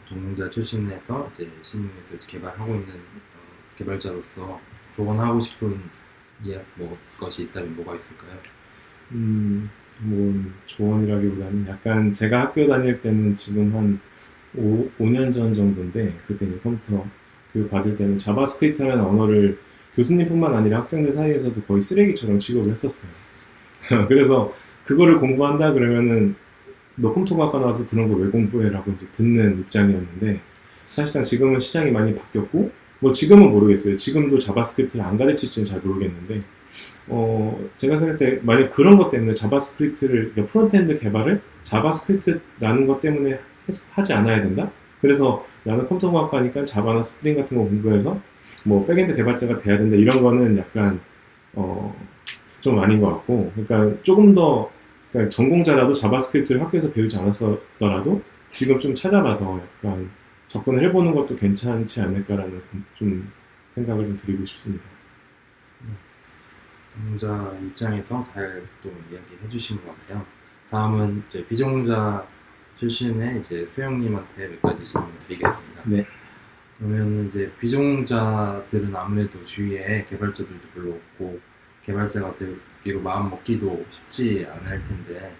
전공자 출신에서 이제 실무에서 이제 개발하고 있는 개발자로서 조언하고 싶은 것이 있다면 뭐가 있을까요? 뭐 조언이라기보다는 약간 제가 학교 다닐 때는 지금 한 5년 전 정도인데 그때 이제 컴퓨터 교육 받을 때는 자바스크립트라는 언어를 교수님뿐만 아니라 학생들 사이에서도 거의 쓰레기처럼 취급을 했었어요. 그래서 그거를 공부한다 그러면은 너 컴퓨터학과 나와서 그런 거 왜 공부해라고 이제 듣는 입장이었는데 사실상 지금은 시장이 많이 바뀌었고 뭐 지금은 모르겠어요. 지금도 자바스크립트를 안 가르칠지는 잘 모르겠는데 제가 생각할 때 만약 그런 것 때문에 자바스크립트를 그러니까 프론트엔드 개발을 자바스크립트라는 것 때문에 하지 않아야 된다? 그래서 나는 컴퓨터공학과니까 자바나 스프링 같은 거 공부해서 뭐 백엔드 개발자가 돼야 된다 이런 거는 약간 좀 아닌 것 같고 그러니까 조금 더 그러니까 전공자라도 자바스크립트를 학교에서 배우지 않았더라도 지금 좀 찾아봐서 약간 접근을 해보는 것도 괜찮지 않을까라는 좀 생각을 좀 드리고 싶습니다. 전공자 입장에서 잘 또 이야기해 주신 것 같아요. 다음은 이제 비전공자 출신의 이제 수영님한테 몇 가지 질문 드리겠습니다. 네. 그러면 이제 비전공자들은 아무래도 주위에 개발자들도 별로 없고 개발자가 되기로 마음 먹기도 쉽지 않을 텐데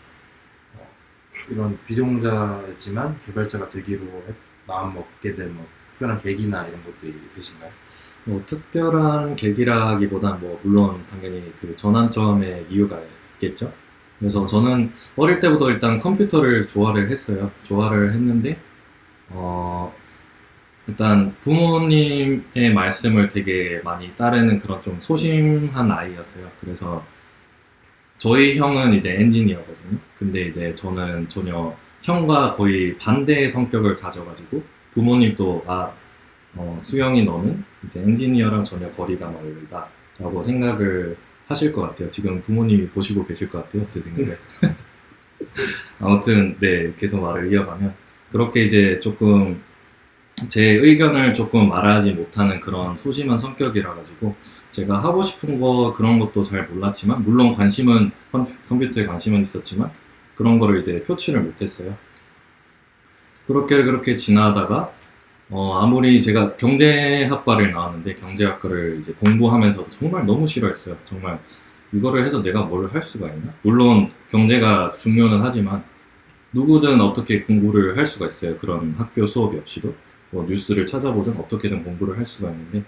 이런 비전공자였지만 개발자가 되기로 마음 먹게 된 뭐 특별한 계기나 이런 것들이 있으신가요? 뭐 특별한 계기라기보단 뭐 물론 당연히 그 전환점의 이유가 있겠죠. 그래서 저는 어릴 때부터 일단 컴퓨터를 좋아를 했어요. 좋아를 했는데 일단 부모님의 말씀을 되게 많이 따르는 그런 좀 소심한 아이였어요. 그래서 저희 형은 이제 엔지니어거든요. 근데 이제 저는 전혀 형과 거의 반대의 성격을 가져가지고 부모님도 수영이 너는 이제 엔지니어랑 전혀 거리가 멀다 라고 생각을 하실 것 같아요. 지금 부모님이 보시고 계실 것 같아요. 제 생각에. 아무튼 네, 계속 말을 이어가면 그렇게 이제 조금 제 의견을 조금 말하지 못하는 그런 소심한 성격이라 가지고 제가 하고 싶은 거 그런 것도 잘 몰랐지만 물론 관심은 컴퓨터에 관심은 있었지만 그런 거를 이제 표출을 못했어요. 그렇게 지나다가 아무리 제가 경제학과를 나왔는데 경제학과를 이제 공부하면서도 정말 너무 싫어했어요. 정말 이거를 해서 내가 뭘 할 수가 있나? 물론 경제가 중요는 하지만 누구든 어떻게 공부를 할 수가 있어요. 그런 학교 수업이 없이도 뭐 뉴스를 찾아보든 어떻게든 공부를 할 수가 있는데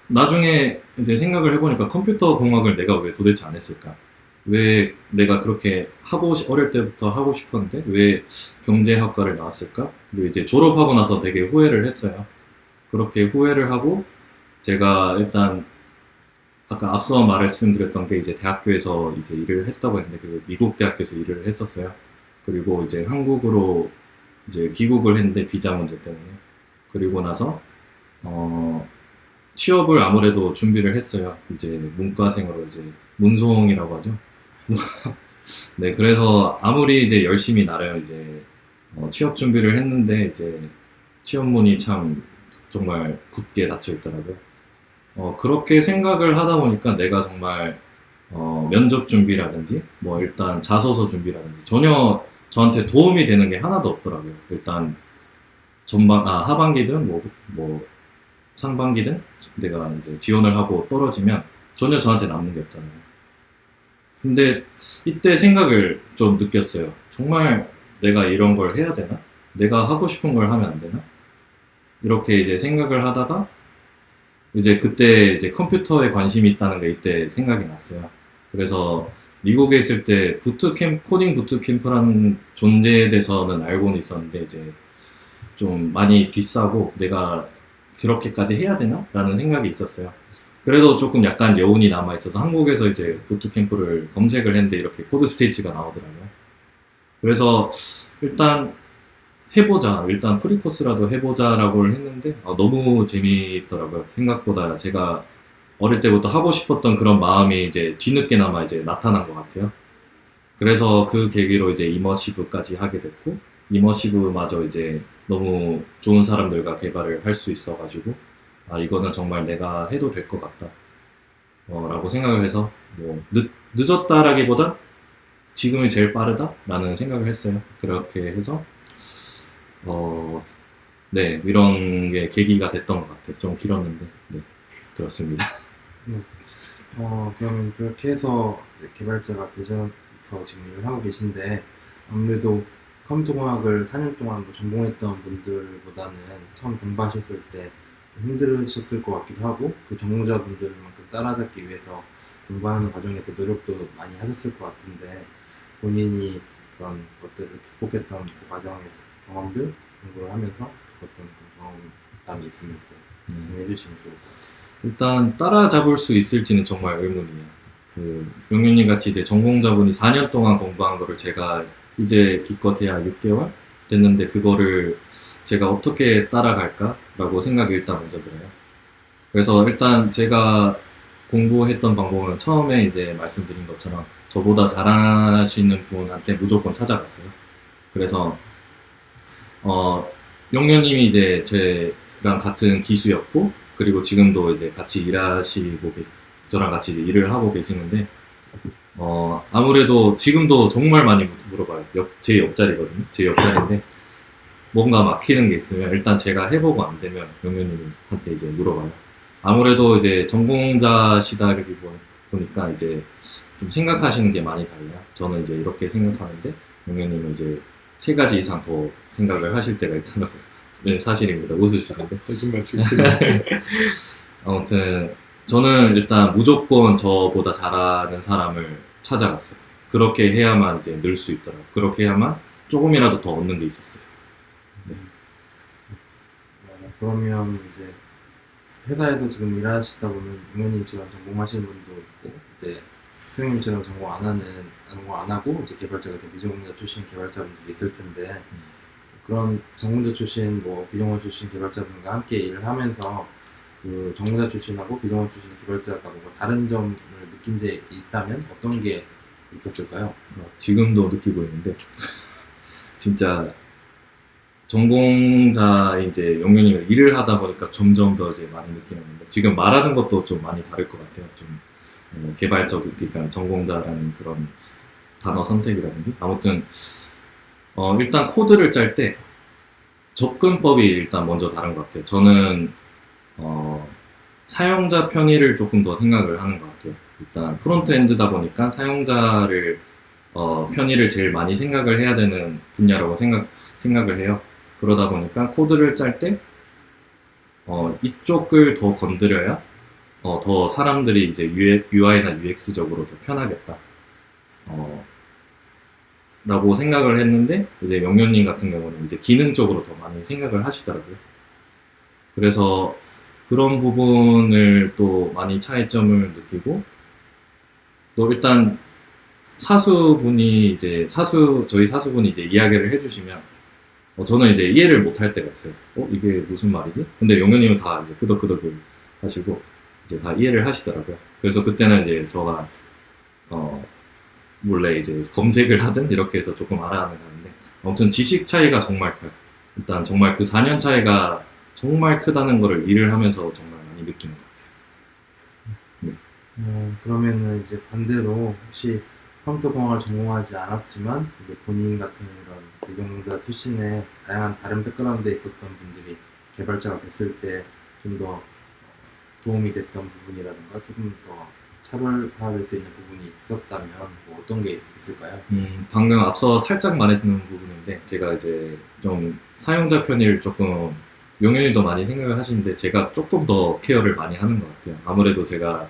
나중에 이제 생각을 해보니까 컴퓨터 공학을 내가 왜 도대체 안 했을까? 왜 내가 그렇게 어릴 때부터 하고 싶었는데 왜 경제학과를 나왔을까? 그리고 이제 졸업하고 나서 되게 후회를 했어요. 그렇게 후회를 하고 제가 일단 아까 앞서 말씀드렸던 게 이제 대학교에서 이제 일을 했다고 했는데 그 미국 대학교에서 일을 했었어요. 그리고 이제 한국으로 이제 귀국을 했는데 비자 문제 때문에 그리고 나서 취업을 아무래도 준비를 했어요. 이제 문과생으로 이제 문송이라고 하죠. 네, 그래서 아무리 이제 열심히 나름 이제 취업 준비를 했는데 이제 취업문이 참 정말 굳게 닫혀 있더라고요. 그렇게 생각을 하다 보니까 내가 정말 면접 준비라든지 뭐 일단 자소서 준비라든지 전혀 저한테 도움이 되는 게 하나도 없더라고요. 일단 하반기든 뭐 상반기든 내가 이제 지원을 하고 떨어지면 전혀 저한테 남는 게 없잖아요. 근데 이때 생각을 좀 느꼈어요. 정말 내가 이런 걸 해야 되나? 내가 하고 싶은 걸 하면 안 되나? 이렇게 이제 생각을 하다가 이제 그때 이제 컴퓨터에 관심이 있다는 게 이때 생각이 났어요. 그래서 미국에 있을 때 코딩 부트캠프라는 존재에 대해서는 알고는 있었는데 이제 좀 많이 비싸고 내가 그렇게까지 해야 되나? 라는 생각이 있었어요. 그래도 조금 약간 여운이 남아있어서 한국에서 이제 부트캠프를 검색을 했는데 이렇게 코드스테이츠가 나오더라고요. 그래서 일단 일단 프리코스라도 해보자라고 했는데 너무 재미있더라고요. 생각보다 제가 어릴 때부터 하고 싶었던 그런 마음이 이제 뒤늦게나마 이제 나타난 것 같아요. 그래서 그 계기로 이제 이머시브까지 하게 됐고 이머시브마저 이제 너무 좋은 사람들과 개발을 할 수 있어가지고 이거는 정말 내가 해도 될 것 같다 라고 생각을 해서 뭐 늦었다라기보다 지금이 제일 빠르다라는 생각을 했어요. 그렇게 해서 네, 이런 게 계기가 됐던 것 같아요. 좀 길었는데 네, 그렇습니다. 그러면 그렇게 해서 이제 개발자가 되셔서 지금 일을 하고 계신데 아무래도 컴퓨터공학을 4년 동안 뭐 전공했던 분들보다는 처음 공부하셨을 때 좀 힘드셨을 것 같기도 하고 그 전공자분들만큼 따라잡기 위해서 공부하는 과정에서 노력도 많이 하셨을 것 같은데 본인이 그런 것들을 극복했던 그 과정에서 경험들 공부를 하면서 겪었던 그 경험담이 있으면 또 공유해 주시면 좋을 것 같아요. 일단 따라잡을 수 있을지는 정말 의문이에요. 그 용윤님 같이 이제 전공자분이 4년 동안 공부한 거를 제가 이제 기껏해야 6개월 됐는데 그거를 제가 어떻게 따라갈까라고 생각이 일단 먼저 들어요. 그래서 일단 제가 공부했던 방법은 처음에 이제 말씀드린 것처럼 저보다 잘하시는 분한테 무조건 찾아갔어요. 그래서 용윤님이 이제 저랑 같은 기수였고 그리고 지금도 이제 같이 일하시고 저랑 같이 이제 일을 하고 계시는데 아무래도 지금도 정말 많이 물어봐요. 제 옆자리거든요. 제 옆자리인데 뭔가 막히는 게 있으면 일단 제가 해보고 안 되면 용윤님한테 이제 물어봐요. 아무래도 이제 전공자시다 보니까 이제 좀 생각하시는 게 많이 달라요. 저는 이제 이렇게 생각하는데 용윤님은 이제 3가지 이상 더 생각을 하실 때가 있더라고요. 네, 사실입니다. 웃으시는데. 거짓말 치고. 아무튼 저는 일단 무조건 저보다 잘하는 사람을 찾아갔어요. 그렇게 해야만 이제 늘 수 있더라고요. 그렇게 해야만 조금이라도 더 얻는 게 있었어요. 네. 그러면 이제 회사에서 지금 일하시다 보면 용현님처럼 전공하시는 분도 있고 이제 수영님처럼 전공 안 하고 이제 개발자가 미전공자 출신 개발자분들도 있을 텐데 그런 전공자 출신 뭐 비전공자 출신 개발자분과 함께 일을 하면서 그 전공자 출신하고 비전공자 출신 개발자가 뭔가 다른 점을 느낀 게 있다면 어떤 게 있었을까요? 지금도 느끼고 있는데 진짜 전공자 이제 용윤님을 일을 하다 보니까 점점 더 이제 많이 느끼는 건데 지금 말하는 것도 좀 많이 다를 것 같아요. 좀 개발적인 그러니까 전공자라는 그런 단어 선택이라든지 아무튼 일단 코드를 짤 때 접근법이 일단 먼저 다른 것 같아요. 저는 사용자 편의를 조금 더 생각을 하는 것 같아요. 일단 프론트엔드다 보니까 사용자를 편의를 제일 많이 생각을 해야 되는 분야라고 생각을 해요. 그러다 보니까 코드를 짤 때 이쪽을 더 건드려야 더 사람들이 이제 UI나 UX적으로 더 편하겠다. 라고 생각을 했는데 이제 영현님 같은 경우는 이제 기능적으로 더 많이 생각을 하시더라고요. 그래서 그런 부분을 또 많이 차이점을 느끼고 또 일단 사수분이 이제 저희 사수분이 이제 이야기를 해주시면 저는 이제 이해를 못 할 때가 있어요. 이게 무슨 말이지? 근데 용현님은 다 이제 끄덕끄덕을 하시고 이제 다 이해를 하시더라고요. 그래서 그때는 이제 저가 몰래 이제 검색을 하든 이렇게 해서 조금 알아가는데 아무튼 지식 차이가 정말 커요. 일단 정말 그 4년 차이가 정말 크다는 거를 일을 하면서 정말 많이 느끼는 것 같아요. 네. 그러면은 이제 반대로 혹시 컴퓨터공학을 전공하지 않았지만 이제 본인 같은 이런 비전공자 출신의 다양한 다른 백그라운드에 있었던 분들이 개발자가 됐을 때 좀 더 도움이 됐던 부분이라든가 조금 더 차별화될 수 있는 부분이 있었다면 뭐 어떤 게 있을까요? 방금 앞서 살짝 말했던 부분인데 제가 이제 좀 사용자 편의를 조금 용현이도 많이 생각을 하시는데 제가 조금 더 케어를 많이 하는 것 같아요. 아무래도 제가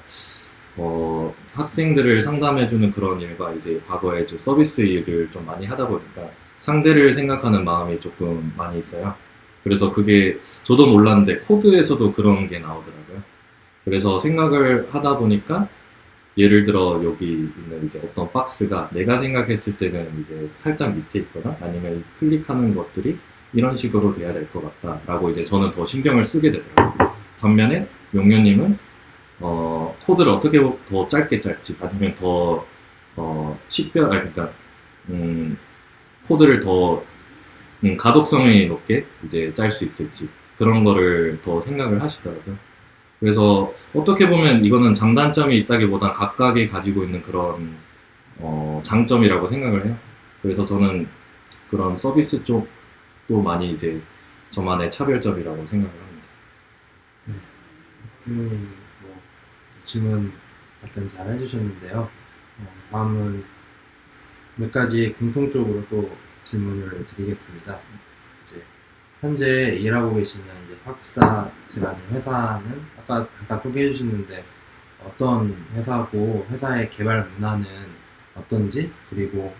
학생들을 상담해주는 그런 일과 이제 과거에 서비스 일을 좀 많이 하다 보니까 상대를 생각하는 마음이 조금 많이 있어요. 그래서 그게 저도 몰랐는데 코드에서도 그런 게 나오더라고요. 그래서 생각을 하다 보니까 예를 들어 여기 있는 이제 어떤 박스가 내가 생각했을 때는 이제 살짝 밑에 있거나 아니면 클릭하는 것들이 이런 식으로 돼야 될 것 같다라고 이제 저는 더 신경을 쓰게 되더라고요. 반면에 용현님은 코드를 어떻게 더 짧게 짤지 아니면 더 그러니까 코드를 더 가독성이 높게 이제 짤 수 있을지 그런 거를 더 생각을 하시더라고요. 그래서 어떻게 보면 이거는 장단점이 있다기보단 각각이 가지고 있는 그런 장점이라고 생각을 해요. 그래서 저는 그런 서비스 쪽도 많이 이제 저만의 차별점이라고 생각을 합니다. 네. 선생님 뭐 질문 답변 잘 해주셨는데요. 다음은 몇 가지 공통적으로 또 질문을 드리겠습니다. 이제 현재 일하고 계시는 이제 팍스닷이라는 회사는 아까 잠깐 소개해 주셨는데 어떤 회사고 회사의 개발 문화는 어떤지, 그리고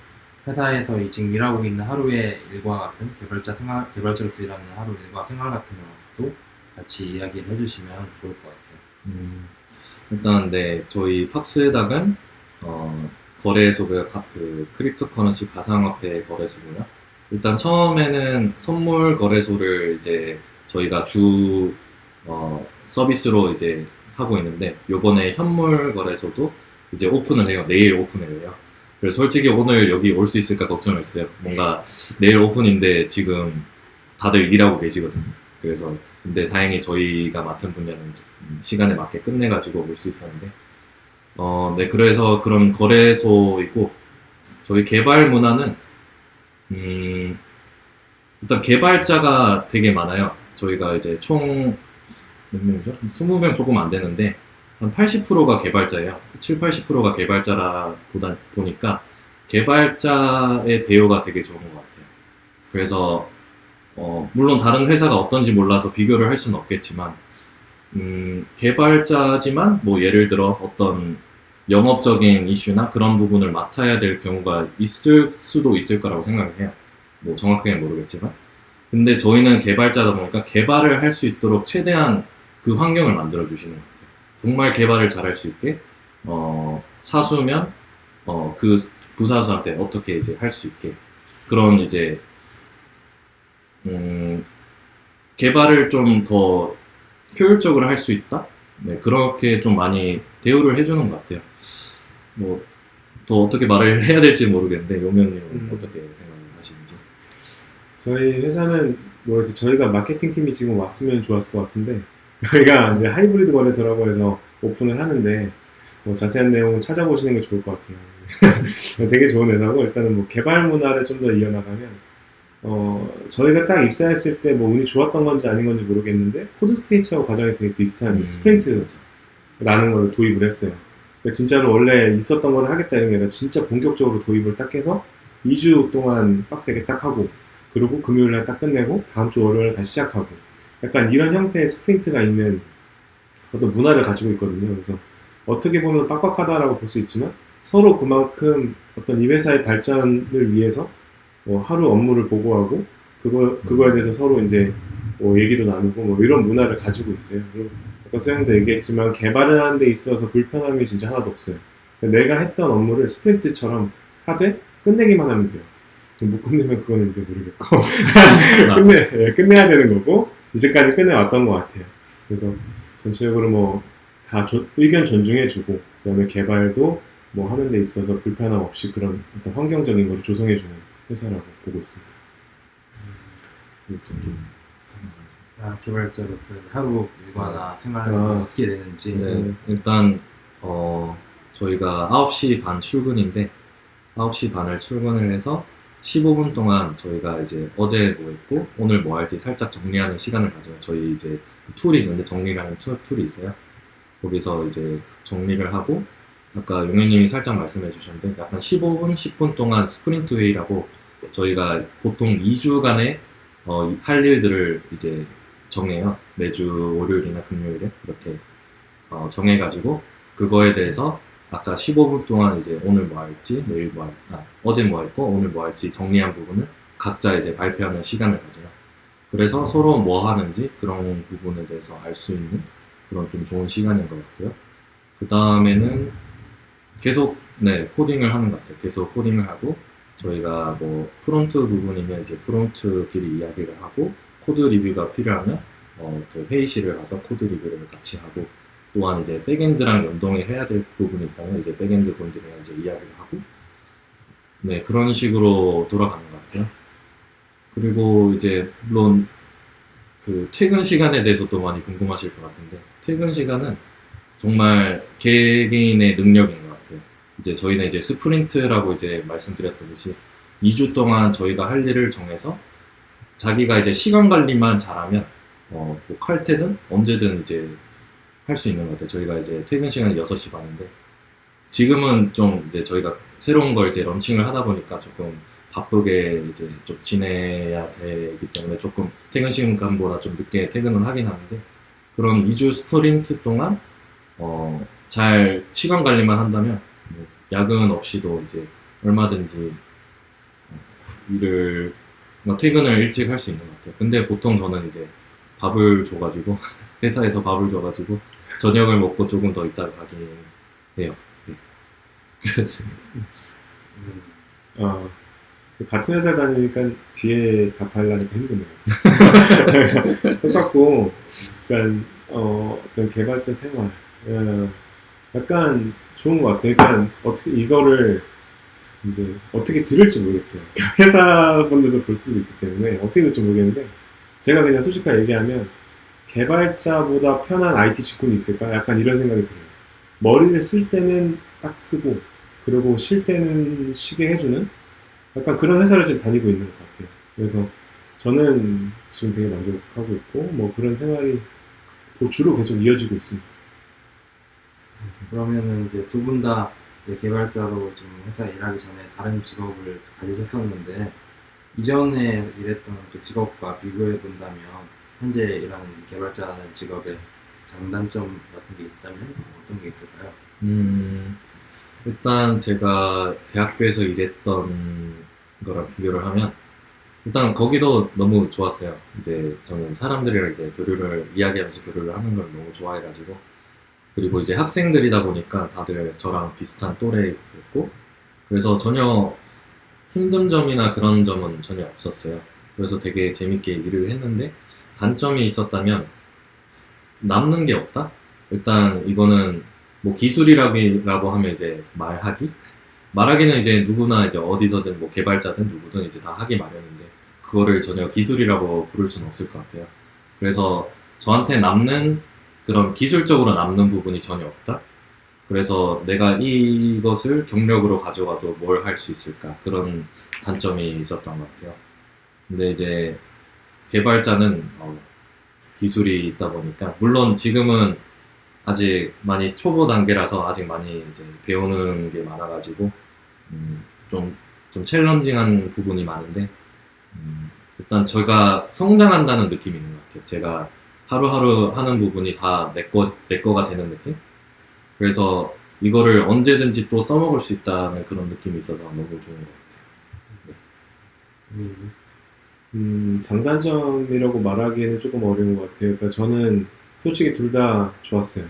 회사에서 지금 일하고 있는 하루의 일과 같은 개발자로서 일하는 하루 일과 생활 같은 것도 같이 이야기를 해주시면 좋을 것 같아요. 일단 네, 저희 팍스닥은 거래소가 그 크립토커런시 가상화폐 거래소고요. 일단 처음에는 선물 거래소를 이제 저희가 주 서비스로 이제 하고 있는데, 요번에 현물 거래소도 이제 오픈을 해요. 내일 오픈을 해요. 그래서 솔직히 오늘 여기 올 수 있을까 걱정했어요. 뭔가 내일 오픈인데 지금 다들 일하고 계시거든요. 그래서 근데 다행히 저희가 맡은 분야는 시간에 맞게 끝내가지고 올 수 있었는데, 네, 그래서 그런 거래소이고, 저희 개발 문화는 일단 개발자가 되게 많아요. 저희가 이제 총 몇 명이죠? 20명 조금 안 되는데 한 80%가 개발자예요. 70-80%가 개발자라 보니까 개발자의 대우가 되게 좋은 것 같아요. 그래서 물론 다른 회사가 어떤지 몰라서 비교를 할 수는 없겠지만 개발자지만 뭐 예를 들어 어떤 영업적인 이슈나 그런 부분을 맡아야 될 경우가 있을 수도 있을 거라고 생각을 해요. 뭐 정확하게는 모르겠지만. 근데 저희는 개발자다 보니까 개발을 할 수 있도록 최대한 그 환경을 만들어 주시는 것 같아요. 정말 개발을 잘할 수 있게, 사수면 그 부사수한테 어떻게 이제 할 수 있게, 그런 이제 개발을 좀 더 효율적으로 할 수 있다? 네, 그렇게 좀 많이 대우를 해주는 것 같아요. 뭐 더 어떻게 말을 해야 될지 모르겠는데 용현님은 어떻게 생각하시는지? 저희 회사는 뭐래서 저희가 마케팅 팀이 지금 왔으면 좋았을 것 같은데, 저희가 이제 하이브리드 거래소라고 해서 오픈을 하는데 뭐 자세한 내용은 찾아보시는 게 좋을 것 같아요. 되게 좋은 회사고, 일단은 뭐 개발 문화를 좀 더 이어나가면 저희가 딱 입사했을 때 뭐 운이 좋았던 건지 아닌 건지 모르겠는데 코드스테이츠하고 과정이 되게 비슷한 스프린트라는 걸 도입을 했어요. 그러니까 진짜로 원래 있었던 걸 하겠다 이런 게 아니라 진짜 본격적으로 도입을 딱 해서 2주 동안 빡세게 딱 하고, 그리고 금요일날 딱 끝내고 다음 주 월요일 다시 시작하고, 약간 이런 형태의 스프린트가 있는 어떤 문화를 가지고 있거든요. 그래서 어떻게 보면 빡빡하다라고 볼 수 있지만 서로 그만큼 어떤 이 회사의 발전을 위해서 하루 업무를 보고하고 그거에 대해서 서로 이제 얘기도 나누고 뭐 이런 문화를 가지고 있어요. 그리고 아까 수영도 얘기했지만 개발을 하는 데 있어서 불편함이 진짜 하나도 없어요. 내가 했던 업무를 스프린트처럼 하되 끝내기만 하면 돼요. 못 끝내면 그거는 이제 모르겠고 끝내야 되는 거고, 이제까지 끝내왔던 것 같아요. 그래서 전체적으로 뭐 다 의견 존중해주고, 그다음에 개발도 뭐 하는 데 있어서 불편함 없이 그런 어떤 환경적인 것을 조성해주는 회사라고 보고 있습니다. 이렇게 좀 개발자로서 하루 일과나 생활이 어떻게 되는지. 네, 일단 저희가 9시 반 출근인데 9시 반을 출근을 해서 15분 동안 저희가 이제 어제 뭐 했고 오늘 뭐 할지 살짝 정리하는 시간을 가져요. 저희 이제 툴이 있는데 정리라는 툴이 있어요. 거기서 이제 정리를 하고, 아까 용현님이 살짝 말씀해 주셨는데 약간 15분, 10분 동안 스프린트 회의라고 저희가 보통 2주간의 할 일들을 이제 정해요. 매주 월요일이나 금요일에 이렇게 정해가지고 그거에 대해서 아까 15분 동안 이제 오늘 뭐 할지, 내일 뭐 할지, 어제 뭐 했고 오늘 뭐 할지 정리한 부분을 각자 이제 발표하는 시간을 가져요. 그래서 서로 뭐 하는지 그런 부분에 대해서 알 수 있는 그런 좀 좋은 시간인 것 같고요. 그 다음에는 계속 코딩을 하는 것 같아요. 계속 코딩을 하고, 저희가 뭐 프론트 부분이면 이제 프론트끼리 이야기를 하고, 코드 리뷰가 필요하면 그 회의실을 가서 코드 리뷰를 같이 하고, 또한 이제 백엔드랑 연동을 해야 될 부분이 있다면 이제 백엔드 분들이랑 이제 이야기를 하고, 네, 그런 식으로 돌아가는 것 같아요. 그리고 이제 물론 그 퇴근 시간에 대해서 또 많이 궁금하실 것 같은데, 퇴근 시간은 정말 개개인의 능력인 것 같아요. 이제 저희는 이제 스프린트라고 이제 말씀드렸듯이 2주 동안 저희가 할 일을 정해서 자기가 이제 시간 관리만 잘하면 뭐 칼퇴든 언제든 이제 할 수 있는 것 같아요. 저희가 이제 퇴근 시간이 6시 반인데 지금은 좀 이제 저희가 새로운 걸 이제 런칭을 하다 보니까 조금 바쁘게 이제 좀 지내야 되기 때문에 조금 퇴근 시간보다 좀 늦게 퇴근을 하긴 하는데, 그런 2주 스프린트 동안 잘 시간 관리만 한다면 뭐 야근 없이도 이제 얼마든지 일을 퇴근을 일찍 할 수 있는 것 같아요. 근데 보통 저는 이제 밥을 줘가지고 회사에서 밥을 줘가지고 저녁을 먹고 조금 더 있다가 가긴 해요. 네. 그렇습니다. 같은 회사 다니니까 뒤에 답하려니까 힘드네요. 똑같고, 그러니까 어떤 개발자 생활, 약간 좋은 것 같아요. 그러니까 어떻게 이거를 이제 어떻게 들을지 모르겠어요. 회사분들도 볼 수도 있기 때문에 어떻게 들을지 모르겠는데, 제가 그냥 솔직하게 얘기하면 개발자보다 편한 IT 직군이 있을까? 약간 이런 생각이 들어요. 머리를 쓸 때는 딱 쓰고, 그리고 쉴 때는 쉬게 해주는 약간 그런 회사를 지금 다니고 있는 것 같아요. 그래서 저는 지금 되게 만족하고 있고, 뭐 그런 생활이 주로 계속 이어지고 있습니다. 그러면은 이제 두 분 다 개발자로 지금 회사에 일하기 전에 다른 직업을 가지셨었는데, 이전에 일했던 그 직업과 비교해 본다면 현재 일하는 개발자라는 직업의 장단점 같은 게 있다면 어떤 게 있을까요? 일단 제가 대학교에서 일했던 거랑 비교를 하면 일단 거기도 너무 좋았어요. 이제 저는 사람들이랑 이제 이야기하면서 교류를 하는 걸 너무 좋아해가지고, 그리고 이제 학생들이다 보니까 다들 저랑 비슷한 또래였고, 그래서 전혀 힘든 점이나 그런 점은 전혀 없었어요. 그래서 되게 재밌게 일을 했는데, 단점이 있었다면 남는 게 없다? 일단 이거는 뭐 기술이라고 하면 이제 말하기는 이제 누구나 이제 어디서든 뭐 개발자든 누구든 이제 다 하기 마련인데, 그거를 전혀 기술이라고 부를 수는 없을 것 같아요. 그래서 저한테 남는 그런 기술적으로 남는 부분이 전혀 없다. 그래서 내가 이것을 경력으로 가져가도 뭘 할 수 있을까, 그런 단점이 있었던 것 같아요. 근데 이제 개발자는 기술이 있다 보니까, 물론 지금은 아직 많이 초보 단계라서 아직 많이 이제 배우는 게 많아가지고 좀 챌린징한 부분이 많은데, 일단 제가 성장한다는 느낌이 있는 것 같아요. 제가 하루하루 하는 부분이 다 내 거가 되는 느낌? 그래서 이거를 언제든지 또 써먹을 수 있다는 그런 느낌이 있어서 너무 좋은 것 같아요. 장단점이라고 말하기에는 조금 어려운 것 같아요. 그러니까 저는 솔직히 둘 다 좋았어요.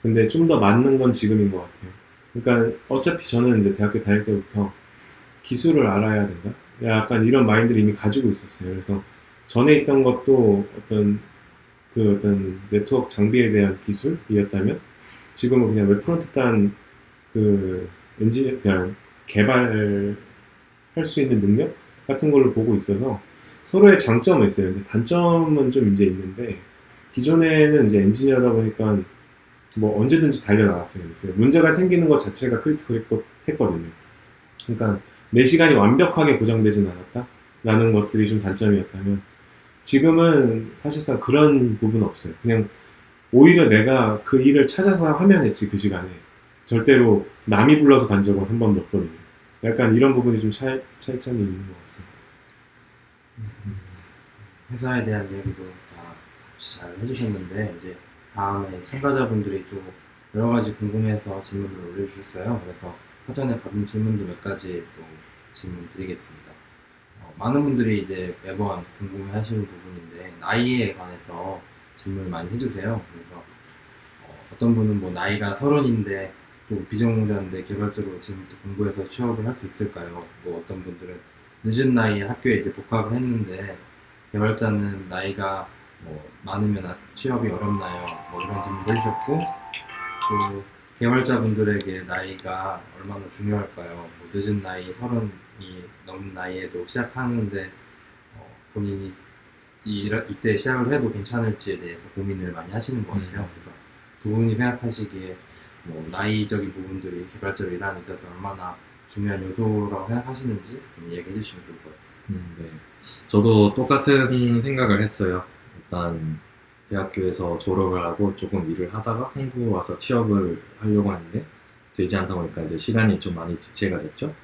근데 좀 더 맞는 건 지금인 것 같아요. 그러니까 어차피 저는 이제 대학교 다닐 때부터 기술을 알아야 된다, 약간 이런 마인드를 이미 가지고 있었어요. 그래서 전에 있던 것도 어떤 네트워크 장비에 대한 기술이었다면, 지금은 그냥 웹프론트 단 그냥 개발할 수 있는 능력 같은 걸로 보고 있어서 서로의 장점은 있어요. 근데 단점은 좀 이제 있는데, 기존에는 이제 엔지니어다 보니까 뭐 언제든지 달려나갔어요. 문제가 생기는 것 자체가 크리티컬했거든요. 그러니까 내 시간이 완벽하게 보장되진 않았다라는 것들이 좀 단점이었다면, 지금은 사실상 그런 부분은 없어요. 그냥 오히려 내가 그 일을 찾아서 하면 했지, 그 시간에. 절대로 남이 불러서 간 적은 한 번도 없거든요. 약간 이런 부분이 좀 차이점이 있는 것 같습니다. 회사에 대한 이야기도 다 잘 해주셨는데, 이제 다음에 참가자분들이 또 여러 가지 궁금해서 질문을 올려주셨어요. 그래서 사전에 받은 질문도 몇 가지 또 질문 드리겠습니다. 많은 분들이 이제 매번 궁금해하시는 부분인데, 나이에 관해서 질문을 많이 해주세요. 그래서 어떤 분은 뭐 나이가 30인데 또 비전공자인데 개발자로 지금부터 공부해서 취업을 할 수 있을까요? 뭐 어떤 분들은 늦은 나이에 학교에 이제 복학을 했는데 개발자는 나이가 뭐 많으면 취업이 어렵나요? 뭐 이런 질문도 해주셨고, 또 개발자분들에게 나이가 얼마나 중요할까요? 뭐 늦은 나이, 30이 넘은 나이에도 시작하는데 본인이 이때 시작을 해도 괜찮을지에 대해서 고민을 많이 하시는 것 같아요. 그래서 두 분이 생각하시기에 뭐 나이적인 부분들이 개발자로 일하는 데 있어서 얼마나 중요한 요소라고 생각하시는지 좀 얘기해 주시면 좋을 것 같아요. 네. 저도 똑같은 생각을 했어요. 일단 대학교에서 졸업을 하고 조금 일을 하다가 한국 와서 취업을 하려고 하는데 되지 않다 보니까 이제 시간이 좀 많이 지체가 됐죠.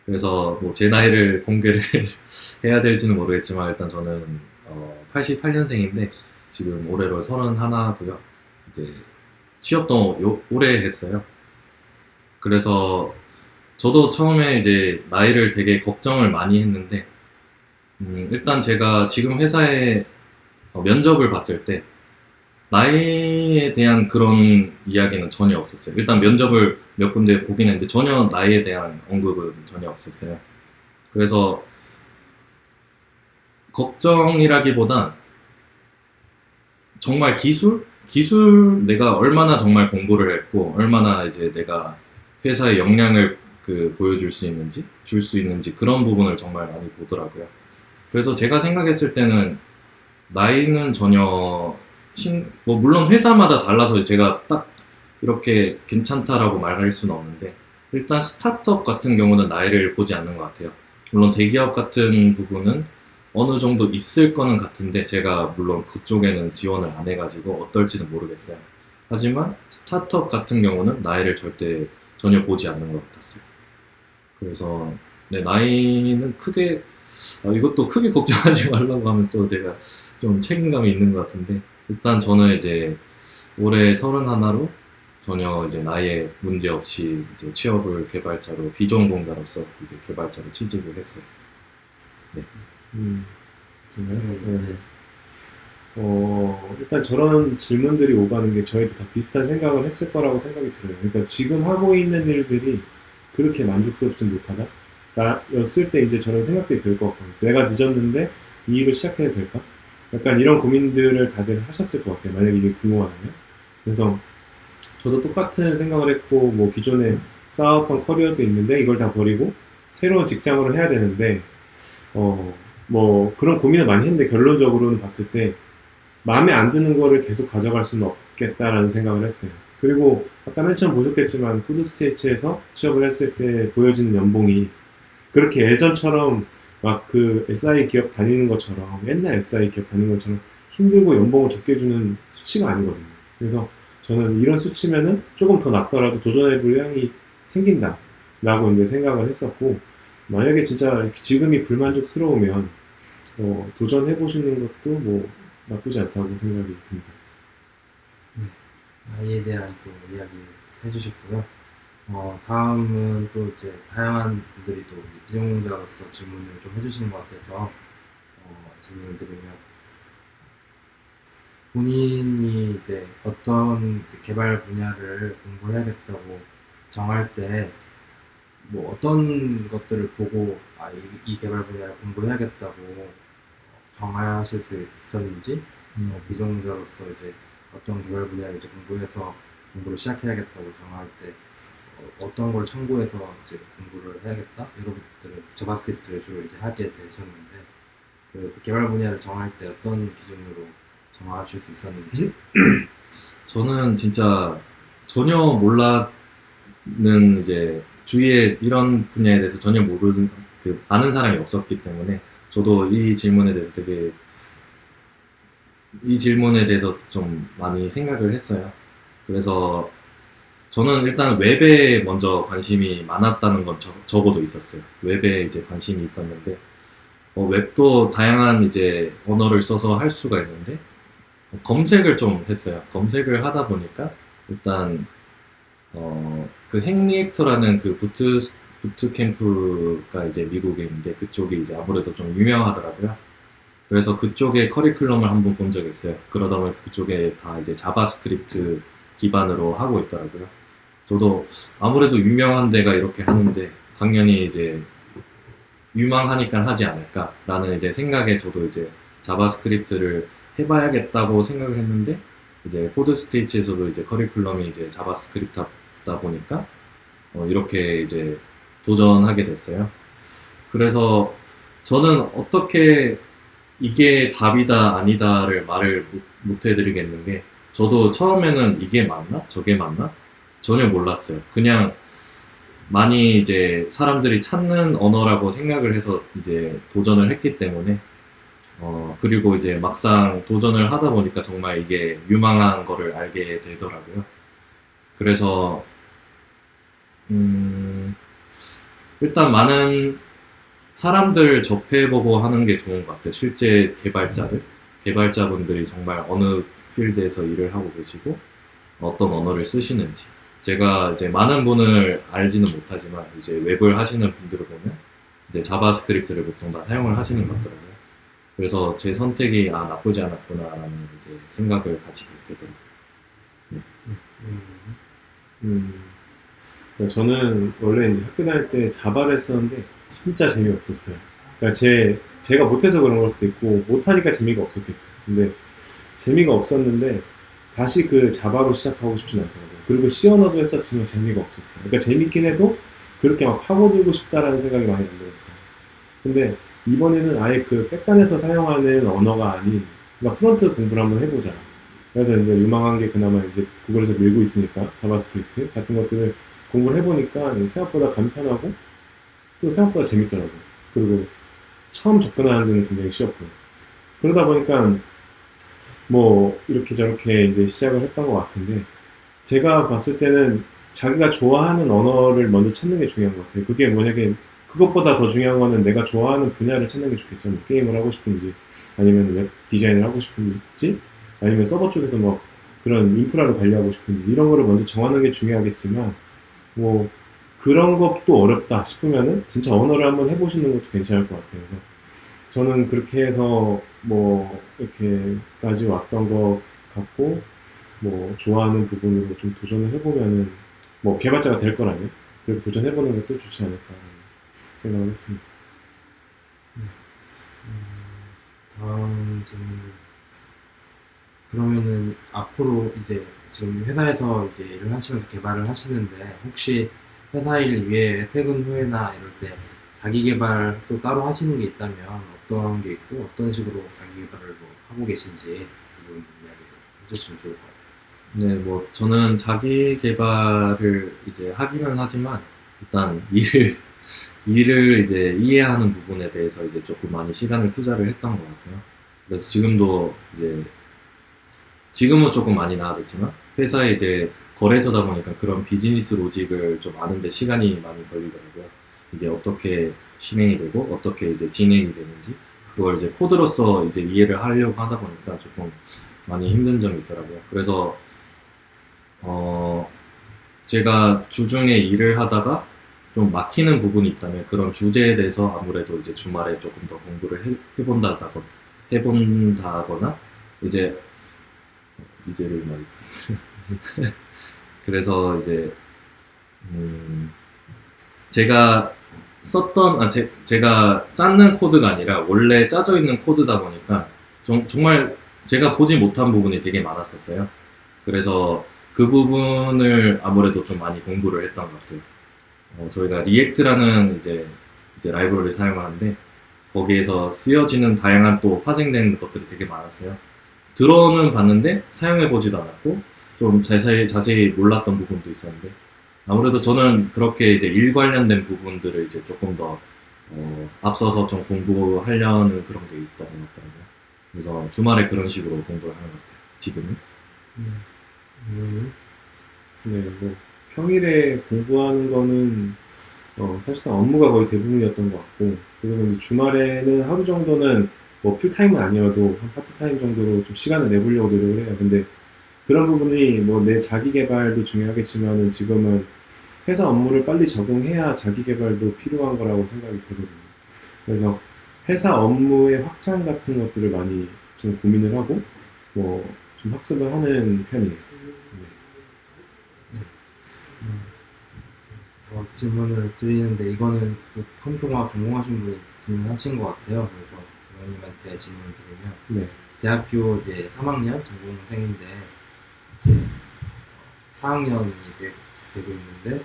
그래서 뭐 제 나이를 공개를 해야 될지는 모르겠지만 일단 저는 88년생인데 지금 올해로 31고요. 이제 취업도 오래 했어요. 그래서 저도 처음에 이제 나이를 되게 걱정을 많이 했는데 일단 제가 지금 회사에 면접을 봤을 때 나이에 대한 그런 이야기는 전혀 없었어요. 일단 면접을 몇 군데 보긴 했는데 전혀 나이에 대한 언급은 전혀 없었어요. 그래서 걱정이라기보단 정말 기술 내가 얼마나 정말 공부를 했고 얼마나 이제 내가 회사의 역량을 보여줄 수 있는지 줄 수 있는지 그런 부분을 정말 많이 보더라고요. 그래서 제가 생각했을 때는 나이는 전혀 뭐 물론 회사마다 달라서 제가 딱 이렇게 괜찮다라고 말할 수는 없는데 일단 스타트업 같은 경우는 나이를 보지 않는 것 같아요. 물론 대기업 같은 부분은 어느 정도 있을 거는 같은데 제가 물론 그쪽에는 지원을 안 해가지고 어떨지는 모르겠어요. 하지만 스타트업 같은 경우는 나이를 전혀 보지 않는 것 같았어요. 그래서 네, 나이는 크게 이것도 크게 걱정하지 말라고 하면 또 제가 좀 책임감이 있는 것 같은데 일단 저는 이제 올해 31로 전혀 이제 나이에 문제 없이 이제 취업을 개발자로 비전공자로서 이제 개발자로 취직을 했어요. 네. 정말 네. 일단 저런 질문들이 오가는 게 저희도 다 비슷한 생각을 했을 거라고 생각이 들어요. 그러니까 지금 하고 있는 일들이 그렇게 만족스럽지 못하다? 였을 때 이제 저런 생각들이 들 것 같거든요. 내가 늦었는데 이 일을 시작해야 될까? 약간 이런 고민들을 다들 하셨을 것 같아요. 만약에 이게 궁금하다면. 그래서 저도 똑같은 생각을 했고, 뭐 기존에 쌓았던 커리어도 있는데 이걸 다 버리고 새로운 직장으로 해야 되는데, 뭐 그런 고민을 많이 했는데 결론적으로는 봤을 때 마음에 안 드는 거를 계속 가져갈 수는 없겠다라는 생각을 했어요. 그리고 아까 맨 처음 보셨겠지만 코드스테이츠에서 취업을 했을 때 보여지는 연봉이 그렇게 예전처럼 막 그 SI 기업 다니는 것처럼 옛날 SI 기업 다니는 것처럼 힘들고 연봉을 적게 주는 수치가 아니거든요. 그래서 저는 이런 수치면은 조금 더 낫더라도 도전해볼 의향이 생긴다라고 이제 생각을 했었고, 만약에 진짜 지금이 불만족스러우면 도전해보시는 것도 뭐 나쁘지 않다고 생각이 듭니다. 나이에 대한 또 이야기 해주셨고요. 다음은 또 이제 다양한 분들이 또 이제 비전공자로서 질문을 좀 해주시는 것 같아서 질문을 드리면, 본인이 이제 어떤 이제 개발 분야를 공부해야겠다고 정할 때 뭐 어떤 것들을 보고 이 개발 분야를 공부해야겠다고 정하실 수 있었는지, 비전공자로서 이제 어떤 개발 분야를 이제 공부해서 공부를 시작해야겠다고 정할 때 어떤 걸 참고해서 이제 공부를 해야겠다 이런 것들을 자바스크립트를 주로 이제 하게 되셨는데, 그 개발 분야를 정할 때 어떤 기준으로 정하실 수 있었는지. 저는 진짜 전혀 몰랐는 이제 주위에 이런 분야에 대해서 전혀 모르는 아는 사람이 없었기 때문에 저도 이 질문에 대해서 좀 많이 생각을 했어요. 그래서 저는 일단 웹에 먼저 관심이 많았다는 건 적어도 있었어요. 웹에 이제 관심이 있었는데 웹도 다양한 이제 언어를 써서 할 수가 있는데 검색을 좀 했어요. 검색을 하다 보니까 일단 그 핵리액터라는 그 부트캠프가 이제 미국에 있는데 그쪽이 이제 아무래도 좀 유명하더라고요. 그래서 그쪽에 커리큘럼을 한번 본 적이 있어요. 그러다 보니까 그쪽에 다 이제 자바스크립트 기반으로 하고 있더라고요. 저도 아무래도 유명한 데가 이렇게 하는데 당연히 이제 유망하니까 하지 않을까라는 이제 생각에 저도 이제 자바스크립트를 해봐야겠다고 생각을 했는데, 이제 코드스테이츠에서도 이제 커리큘럼이 이제 자바스크립트다 보니까 이렇게 이제 도전하게 됐어요. 그래서 저는 어떻게 이게 답이다 아니다를 말을 못 해드리겠는 게 저도 처음에는 이게 맞나? 저게 맞나? 전혀 몰랐어요. 그냥 많이 이제 사람들이 찾는 언어라고 생각을 해서 이제 도전을 했기 때문에 그리고 이제 막상 도전을 하다 보니까 정말 이게 유망한 거를 알게 되더라고요. 그래서 일단 많은 사람들 접해보고 하는 게 좋은 것 같아요. 실제 개발자분들이 정말 어느 필드에서 일을 하고 계시고 어떤 언어를 쓰시는지. 제가 이제 많은 분을 알지는 못하지만 이제 웹을 하시는 분들을 보면 이제 자바스크립트를 보통 다 사용을 하시는 것 같더라고요. 그래서 제 선택이 나쁘지 않았구나라는 이제 생각을 가지게 되더라고요. 저는 원래 이제 학교 다닐 때 자바를 했었는데 진짜 재미없었어요. 그러니까 제가 못해서 그런 걸 수도 있고 못하니까 재미가 없었겠죠. 근데 재미가 없었는데 다시 그 자바로 시작하고 싶진 않더라고요. 그리고 C 언어도 했었지만 재미가 없었어요. 그러니까 재밌긴 해도 그렇게 막 파고들고 싶다라는 생각이 많이 안 들었어요. 근데 이번에는 아예 그 백단에서 사용하는 언어가 아닌 그러니까 프론트 공부를 한번 해보자. 그래서 이제 유망한 게 그나마 이제 구글에서 밀고 있으니까 자바스크립트 같은 것들을 공부를 해보니까 생각보다 간편하고 또 생각보다 재밌더라고요. 그리고 처음 접근하는 데는 굉장히 쉬웠고요. 그러다 보니까 뭐 이렇게 저렇게 이제 시작을 했던 것 같은데 제가 봤을 때는 자기가 좋아하는 언어를 먼저 찾는 게 중요한 것 같아요. 그게 뭐냐면 그것보다 더 중요한 거는 내가 좋아하는 분야를 찾는 게 좋겠죠. 뭐 게임을 하고 싶은지 아니면 웹 디자인을 하고 싶은지 아니면 서버 쪽에서 뭐 그런 인프라를 관리하고 싶은지 이런 거를 먼저 정하는 게 중요하겠지만 뭐 그런 것도 어렵다 싶으면은 진짜 언어를 한번 해보시는 것도 괜찮을 것 같아요. 그래서 저는 그렇게 해서 뭐 이렇게까지 왔던 것 같고 뭐 좋아하는 부분으로 좀 도전을 해보면은 뭐 개발자가 될 거라면 그렇게 도전해보는 것도 좋지 않을까 생각을 했습니다. 다음 질문. 그러면은 앞으로 이제 지금 회사에서 이제 일을 하시면서 개발을 하시는데 혹시 회사 일 이외에 퇴근 후에나 이럴 때 자기 개발 또 따로 하시는 게 있다면 어떤 게 있고 어떤 식으로 자기 개발을 뭐 하고 계신지 그 부분 이야기를 해주시면 좋을 것 같아요. 네, 뭐 저는 자기 개발을 이제 하기는 하지만 일단 일을 이제 이해하는 부분에 대해서 이제 조금 많이 시간을 투자를 했던 것 같아요. 그래서 지금은 조금 많이 나아졌지만 회사에 이제 거래소다 보니까 그런 비즈니스 로직을 좀 아는데 시간이 많이 걸리더라고요. 이게 어떻게 실행이 되고 어떻게 이제 진행이 되는지 그걸 이제 코드로서 이제 이해를 하려고 하다 보니까 조금 많이 힘든 점이 있더라고요. 그래서 제가 주중에 일을 하다가 좀 막히는 부분이 있다면 그런 주제에 대해서 아무래도 이제 주말에 조금 더 공부를 해본다거나 이제를 말했어요. 그래서 이제 제가 제가 짰는 코드가 아니라 원래 짜져 있는 코드다 보니까 정말 제가 보지 못한 부분이 되게 많았었어요. 그래서 그 부분을 아무래도 좀 많이 공부를 했던 것 같아요. 저희가 리액트라는 이제 라이브러리를 사용하는데 거기에서 쓰여지는 다양한 또 파생된 것들이 되게 많았어요. 들어는 봤는데 사용해보지도 않았고 좀 자세히 몰랐던 부분도 있었는데 아무래도 저는 그렇게 이제 일 관련된 부분들을 이제 조금 더 앞서서 좀 공부하려는 그런 게 있던 것 같더라고요. 그래서 주말에 그런 식으로 공부를 하는 것 같아요. 지금은. 네, 뭐 평일에 공부하는 거는 사실상 업무가 거의 대부분이었던 것 같고 그리고 이제 주말에는 하루 정도는 뭐 풀타임은 아니어도 한 파트타임 정도로 좀 시간을 내보려고 노력을 해요. 근데 그런 부분이 뭐 내 자기 개발도 중요하겠지만은 지금은 회사 업무를 빨리 적응해야 자기 개발도 필요한 거라고 생각이 들거든요. 그래서 회사 업무의 확장 같은 것들을 많이 좀 고민을 하고 뭐 좀 학습을 하는 편이에요. 더 질문을 드리는데 이거는 또 컴퓨터공학 전공하신 분이 질문하신 것 같아요. 그래서 의원님한테 질문을 드리면 네. 대학교 이제 3학년 전공생인데 이제 4학년이 되고 있는데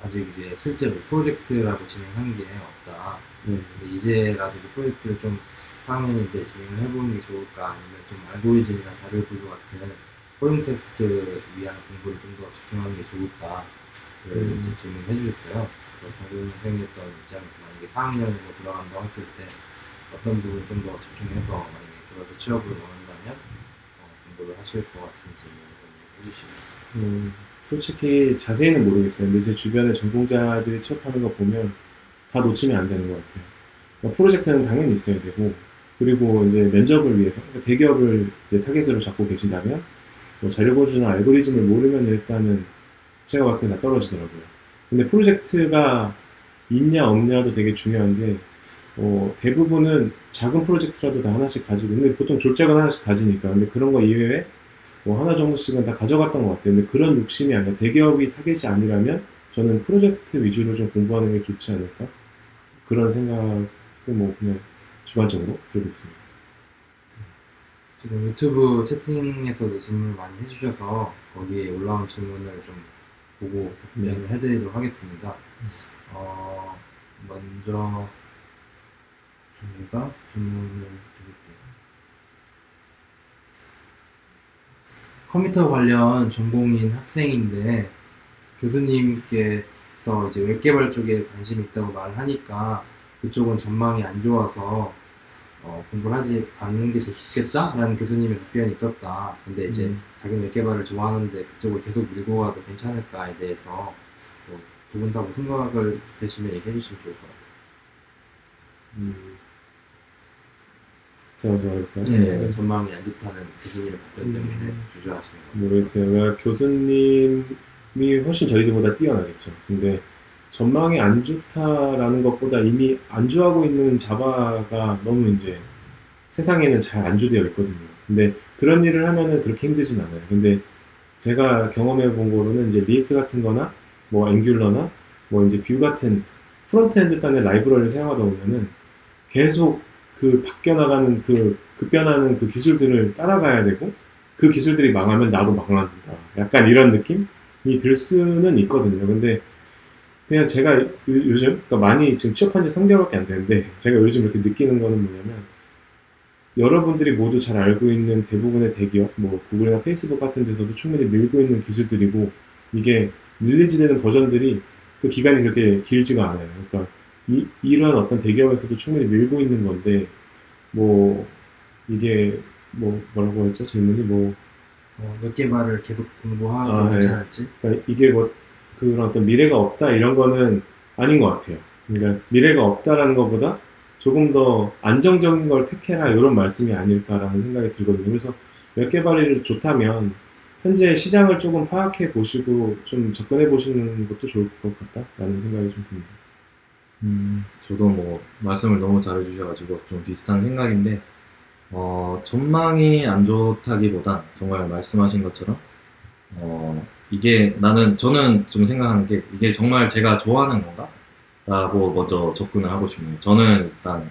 아직 이제 실제로 프로젝트라고 진행한 게 없다. 네. 근데 이제라도 그 프로젝트를 좀 4학년인데 진행을 해보는 게 좋을까, 아니면 좀 알고리즘이나 자료 분류 같은 코딩 테스트 위한 공부를 좀 더 집중하는 게 좋을까를 이제 질문해 주셨어요. 그래서 정근 선생님 했던 입장에서 만약에 4학년으로 돌아간다고 했을 때 어떤 부분 좀 더 집중해서 만약에 들어서 취업을 원한다면 공부를 하실 것 같은지 얘기해 주시면. 솔직히 자세히는 모르겠어요. 근데 제 주변에 전공자들이 취업하는 거 보면 다 놓치면 안 되는 것 같아요. 그러니까 프로젝트는 당연히 있어야 되고, 그리고 이제 면접을 위해서 그러니까 대기업을 이제 타겟으로 잡고 계신다면 뭐 자료 보조나 알고리즘을 모르면 일단은 제가 봤을 때 다 떨어지더라고요. 근데 프로젝트가 있냐 없냐도 되게 중요한데 대부분은 작은 프로젝트라도 다 하나씩 가지고, 근데 보통 졸작은 하나씩 가지니까, 근데 그런 거 이외에 뭐 하나 정도씩은 다 가져갔던 것 같아요. 근데 그런 욕심이 아니라 대기업이 타겟이 아니라면 저는 프로젝트 위주로 좀 공부하는 게 좋지 않을까? 그런 생각을 뭐 그냥 주관적으로 들고 있습니다. 지금 유튜브 채팅에서도 질문을 많이 해주셔서 거기에 올라온 질문을 좀 보고 답변을 해드리도록 하겠습니다. 먼저 저희가 질문을 드릴게요. 컴퓨터 관련 전공인 학생인데 교수님께서 이제 웹 개발 쪽에 관심이 있다고 말을 하니까 그쪽은 전망이 안 좋아서 공부를 하지 않는 게 더 좋겠다라는 교수님의 답변이 있었다. 근데 이제 자기는 웹 개발을 좋아하는데 그쪽을 계속 밀고 가도 괜찮을까에 대해서 두 분 다 뭐 생각을 있으시면 얘기해 주시면 좋을 것 같아요. 제가 좀 어렵까요? 네, 전망이 안 좋다는 교수님의 답변 때문에 주저하시는 것 같아요. 모르겠어요. 그러니까 교수님이 훨씬 저희들보다 뛰어나겠죠. 근데 전망이 안 좋다라는 것보다 이미 안주하고 있는 자바가 너무 이제 세상에는 잘 안주되어 있거든요. 근데 그런 일을 하면은 그렇게 힘들진 않아요. 근데 제가 경험해 본 거로는 이제 리액트 같은 거나 뭐 앵귤러나 뭐 이제 뷰 같은 프론트엔드 단의 라이브러리를 사용하다 보면은 계속 그 바뀌어나가는 그 급변하는 그 기술들을 따라가야 되고, 그 기술들이 망하면 나도 망한다. 약간 이런 느낌이 들 수는 있거든요. 근데 그냥 제가 요즘, 그러니까 많이 지금 취업한 지 3개월밖에 안 되는데, 제가 요즘 이렇게 느끼는 거는 뭐냐면, 여러분들이 모두 잘 알고 있는 대부분의 대기업, 뭐 구글이나 페이스북 같은 데서도 충분히 밀고 있는 기술들이고, 이게 릴리즈되는 버전들이 그 기간이 그렇게 길지가 않아요. 그러니까 이런 어떤 대기업에서도 충분히 밀고 있는 건데, 뭐 이게 뭐라고 했죠? 질문이 웹 개발을 계속 공부하도 괜찮을지? 그러니까 이게 뭐 그런 어떤 미래가 없다 이런 거는 아닌 것 같아요. 그러니까 미래가 없다라는 것보다 조금 더 안정적인 걸 택해라 이런 말씀이 아닐까라는 생각이 들거든요. 그래서 웹 개발이 좋다면 현재 시장을 조금 파악해 보시고 좀 접근해 보시는 것도 좋을 것 같다라는 생각이 좀 듭니다. 저도 뭐 말씀을 너무 잘해주셔가지고 좀 비슷한 생각인데, 전망이 안 좋다기보단 정말 말씀하신 것처럼 저는 좀 생각하는 게 이게 정말 제가 좋아하는 건가? 라고 먼저 접근을 하고 싶네요. 저는 일단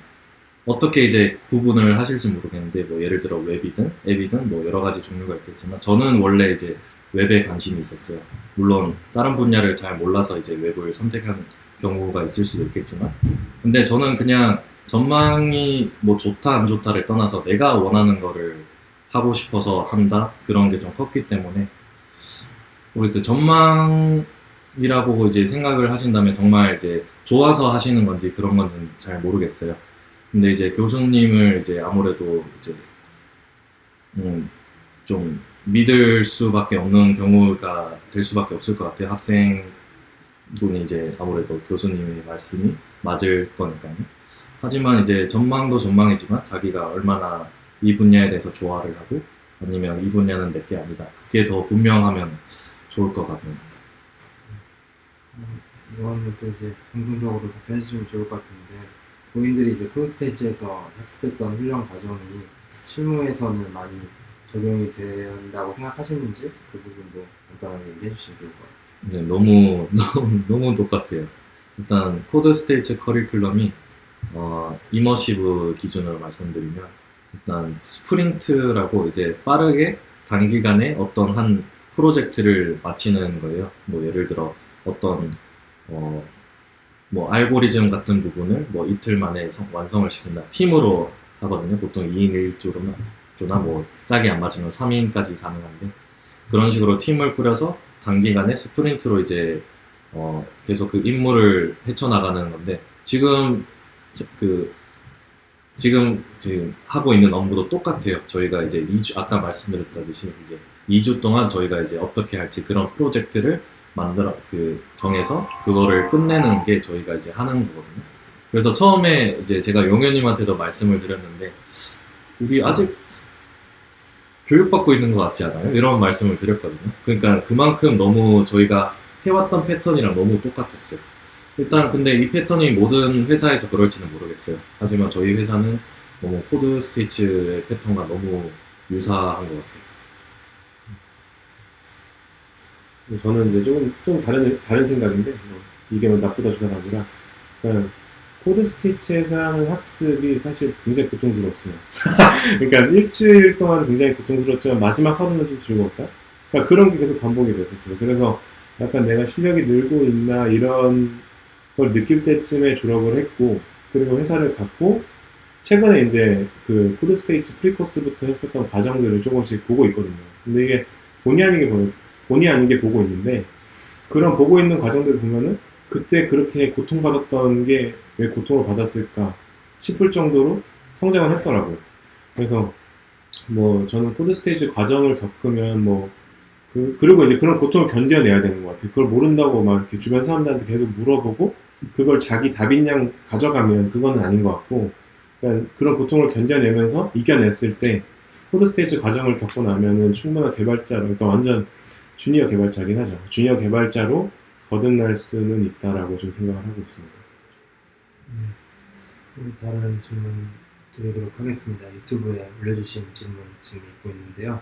어떻게 이제 구분을 하실지 모르겠는데, 뭐 예를 들어 웹이든 앱이든 뭐 여러 가지 종류가 있겠지만, 저는 원래 이제 웹에 관심이 있었어요. 물론 다른 분야를 잘 몰라서 이제 웹을 선택한 경우가 있을 수도 있겠지만, 근데 저는 그냥 전망이 뭐 좋다 안 좋다를 떠나서 내가 원하는 거를 하고 싶어서 한다, 그런 게 좀 컸기 때문에 모르겠어요. 전망이라고 이제 생각을 하신다면 정말 이제 좋아서 하시는 건지 그런 건는 잘 모르겠어요. 근데 이제 교수님을 이제 아무래도 이제 좀 믿을 수밖에 없는 경우가 될 수밖에 없을 것 같아요. 학생분이 이제 아무래도 교수님의 말씀이 맞을 거니까요. 하지만 이제 전망도 전망이지만 자기가 얼마나 이 분야에 대해서 좋아를 하고, 아니면 이 분야는 내 게 아니다, 그게 더 분명하면 좋을 것 같네요. 이거는 또 이제 공통적으로 답변해 주시면 좋을 것 같은데, 본인들이 이제 코드스테이츠에서 학습했던 훈련 과정이 실무에서는 많이 적용이 된다고 생각하시는지 그 부분도 간단하게 얘기해 주시면 좋을 것 같아요. 네, 너무 똑같아요. 일단 코드스테이츠 커리큘럼이 이머시브 기준으로 말씀드리면, 일단 스프린트라고 이제 빠르게 단기간에 어떤 한 프로젝트를 마치는 거예요. 뭐 예를 들어 어떤 뭐 알고리즘 같은 부분을 뭐 이틀 만에 완성을 시킨다. 팀으로 하거든요. 보통 2인 1조나 뭐 짝이 안 맞으면 3인까지 가능한데 그런 식으로 팀을 꾸려서 단기간에 스프린트로 이제 계속 그 임무를 헤쳐나가는 건데 지금 하고 있는 업무도 똑같아요. 저희가 이제 2주, 아까 말씀드렸다듯이 이제 2주 동안 저희가 이제 어떻게 할지 그런 프로젝트를 정해서 그거를 끝내는 게 저희가 이제 하는 거거든요. 그래서 처음에 이제 제가 용현님한테도 말씀을 드렸는데 우리 아직 교육받고 있는 것 같지 않아요? 이런 말씀을 드렸거든요. 그러니까 그만큼 너무 저희가 해왔던 패턴이랑 너무 똑같았어요. 일단 근데 이 패턴이 모든 회사에서 그럴지는 모르겠어요. 하지만 저희 회사는 너무 코드 스테이츠의 패턴과 너무 유사한 것 같아요. 저는 이제 좀 다른 생각인데 이게 뭐 나쁘다 좋다가 아니라 그러니까 코드 스테이츠에서 하는 학습이 사실 굉장히 고통스러웠어요. 그러니까 일주일 동안 굉장히 고통스러웠지만 마지막 하루는 좀 즐거웠다. 그러니까 그런 게 계속 반복이 됐었어요. 그래서 약간 내가 실력이 늘고 있나 이런 걸 느낄 때쯤에 졸업을 했고 그리고 회사를 갔고 최근에 이제 그 코드 스테이츠 프리코스부터 했었던 과정들을 조금씩 보고 있거든요. 근데 이게 본의 아닌 게 보고 있는데 그런 보고 있는 과정들을 보면은 그때 그렇게 고통받았던 게 왜 고통을 받았을까 싶을 정도로 성장을 했더라고요. 그래서 뭐 저는 코드 스테이지 과정을 겪으면 그리고 이제 그런 고통을 견뎌내야 되는 것 같아요. 그걸 모른다고 막 이렇게 주변 사람들한테 계속 물어보고 그걸 자기 답인 양 가져가면 그거는 아닌 것 같고 그런 고통을 견뎌내면서 이겨냈을 때 코드 스테이지 과정을 겪고 나면은 충분한 개발자로, 그러니까 완전 주니어 개발자긴 하죠. 주니어 개발자로 거듭날 수는 있다라고 좀 생각을 하고 있습니다. 또 다른 질문 드리도록 하겠습니다. 유튜브에 올려주신 질문 지금 읽고 있는데요.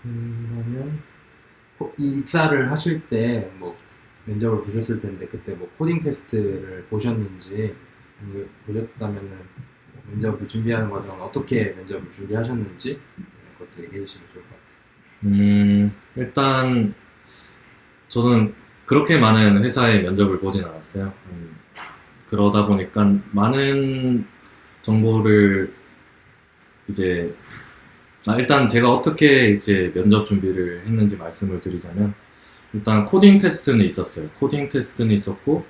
그러면 이 입사를 하실 때 뭐 면접을 보셨을 텐데 그때 뭐 코딩 테스트를 보셨는지 보셨다면은 면접을 준비하는 과정은 어떻게 면접을 준비하셨는지 그것도 얘기해 주시면 좋을 것 같아요. 일단 저는 그렇게 많은 회사의 면접을 보진 않았어요. 그러다 보니까 많은 정보를 이제 일단 제가 어떻게 이제 면접 준비를 했는지 말씀을 드리자면 일단 코딩 테스트는 있었어요. 코딩 테스트는 있었고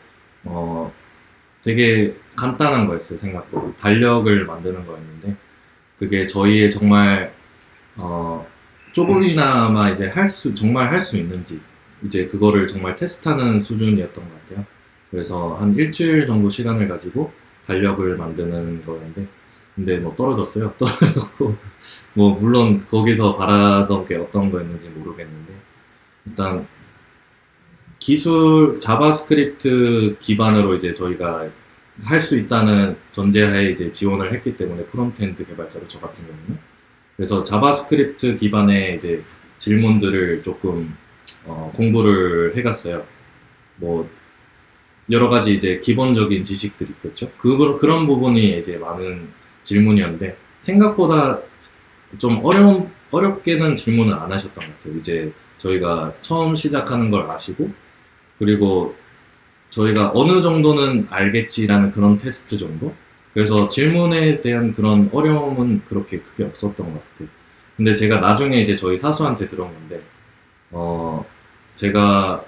되게 간단한 거였어요. 생각보다 달력을 만드는 거였는데 그게 저희의 정말 조금이나마 이제 정말 할 수 있는지 이제 그거를 정말 테스트하는 수준이었던 것 같아요. 그래서 한 일주일 정도 시간을 가지고 달력을 만드는 거였는데 근데 뭐 떨어졌어요. 떨어졌고 뭐 물론 거기서 바라던 게 어떤 거였는지 모르겠는데 일단 자바스크립트 기반으로 이제 저희가 할 수 있다는 전제하에 이제 지원을 했기 때문에 프론트엔드 개발자로 저 같은 경우는 그래서 자바스크립트 기반의 이제 질문들을 조금 공부를 해갔어요. 뭐 여러 가지 이제 기본적인 지식들이 있겠죠. 그런 부분이 이제 많은 질문이었는데 생각보다 좀 어렵게는 질문을 안 하셨던 것 같아요. 이제 저희가 처음 시작하는 걸 아시고 그리고 저희가 어느 정도는 알겠지라는 그런 테스트 정도? 그래서 질문에 대한 그런 어려움은 그렇게 크게 없었던 것 같아요. 근데 제가 나중에 이제 저희 사수한테 들은 건데 제가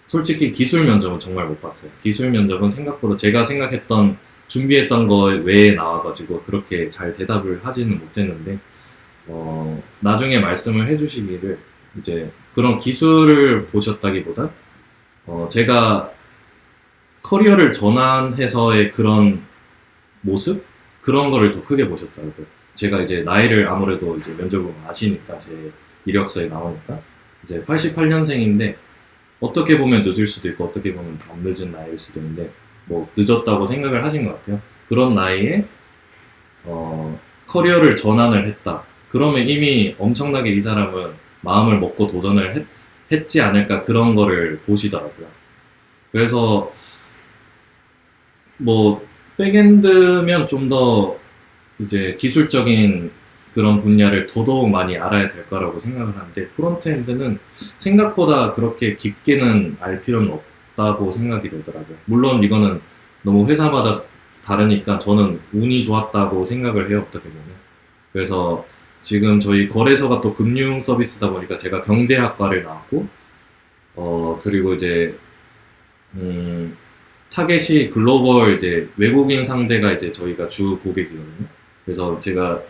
솔직히 기술 면접은 정말 못 봤어요. 기술 면접은 생각보다 제가 준비했던 거 외에 나와가지고 그렇게 잘 대답을 하지는 못했는데 나중에 말씀을 해주시기를 이제 그런 기술을 보셨다기보다 제가 커리어를 전환해서의 그런 모습? 그런 거를 더 크게 보셨더라고요. 제가 이제 나이를 아무래도 이제 면접을 아시니까 제 이력서에 나오니까 이제 88년생인데 어떻게 보면 늦을 수도 있고 어떻게 보면 안 늦은 나이일 수도 있는데 뭐 늦었다고 생각을 하신 것 같아요. 그런 나이에 커리어를 전환을 했다. 그러면 이미 엄청나게 이 사람은 마음을 먹고 도전을 했지 않을까 그런 거를 보시더라고요. 그래서 뭐 백엔드면 좀 더 이제 기술적인 그런 분야를 더더욱 많이 알아야 될 거라고 생각을 하는데 프론트엔드는 생각보다 그렇게 깊게는 알 필요는 없다고 생각이 되더라고요. 물론 이거는 너무 회사마다 다르니까 저는 운이 좋았다고 생각을 해요, 어떻게 보면. 그래서 지금 저희 거래소가 또 금융 서비스다 보니까 제가 경제학과를 나왔고 그리고 이제 타겟이 글로벌 이제 외국인 상대가 이제 저희가 주 고객이거든요. 그래서 제가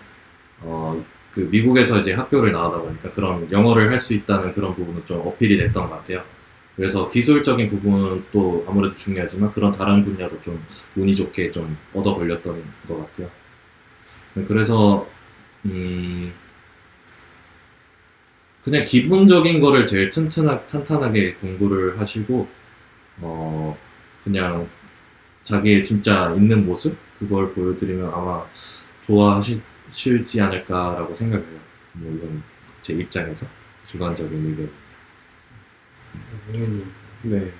그 미국에서 이제 학교를 나오다 보니까 그런 영어를 할 수 있다는 그런 부분은 좀 어필이 됐던 것 같아요. 그래서 기술적인 부분은 또 아무래도 중요하지만 그런 다른 분야도 좀 운이 좋게 좀 얻어 걸렸던 것 같아요. 그래서 그냥 기본적인 거를 제일 탄탄하게 공부를 하시고 그냥 자기의 진짜 있는 모습 그걸 보여드리면 아마 좋아하실지 않을까라고 생각해요. 뭐 이건 제 입장에서 주관적인 의견. 용현님. 네.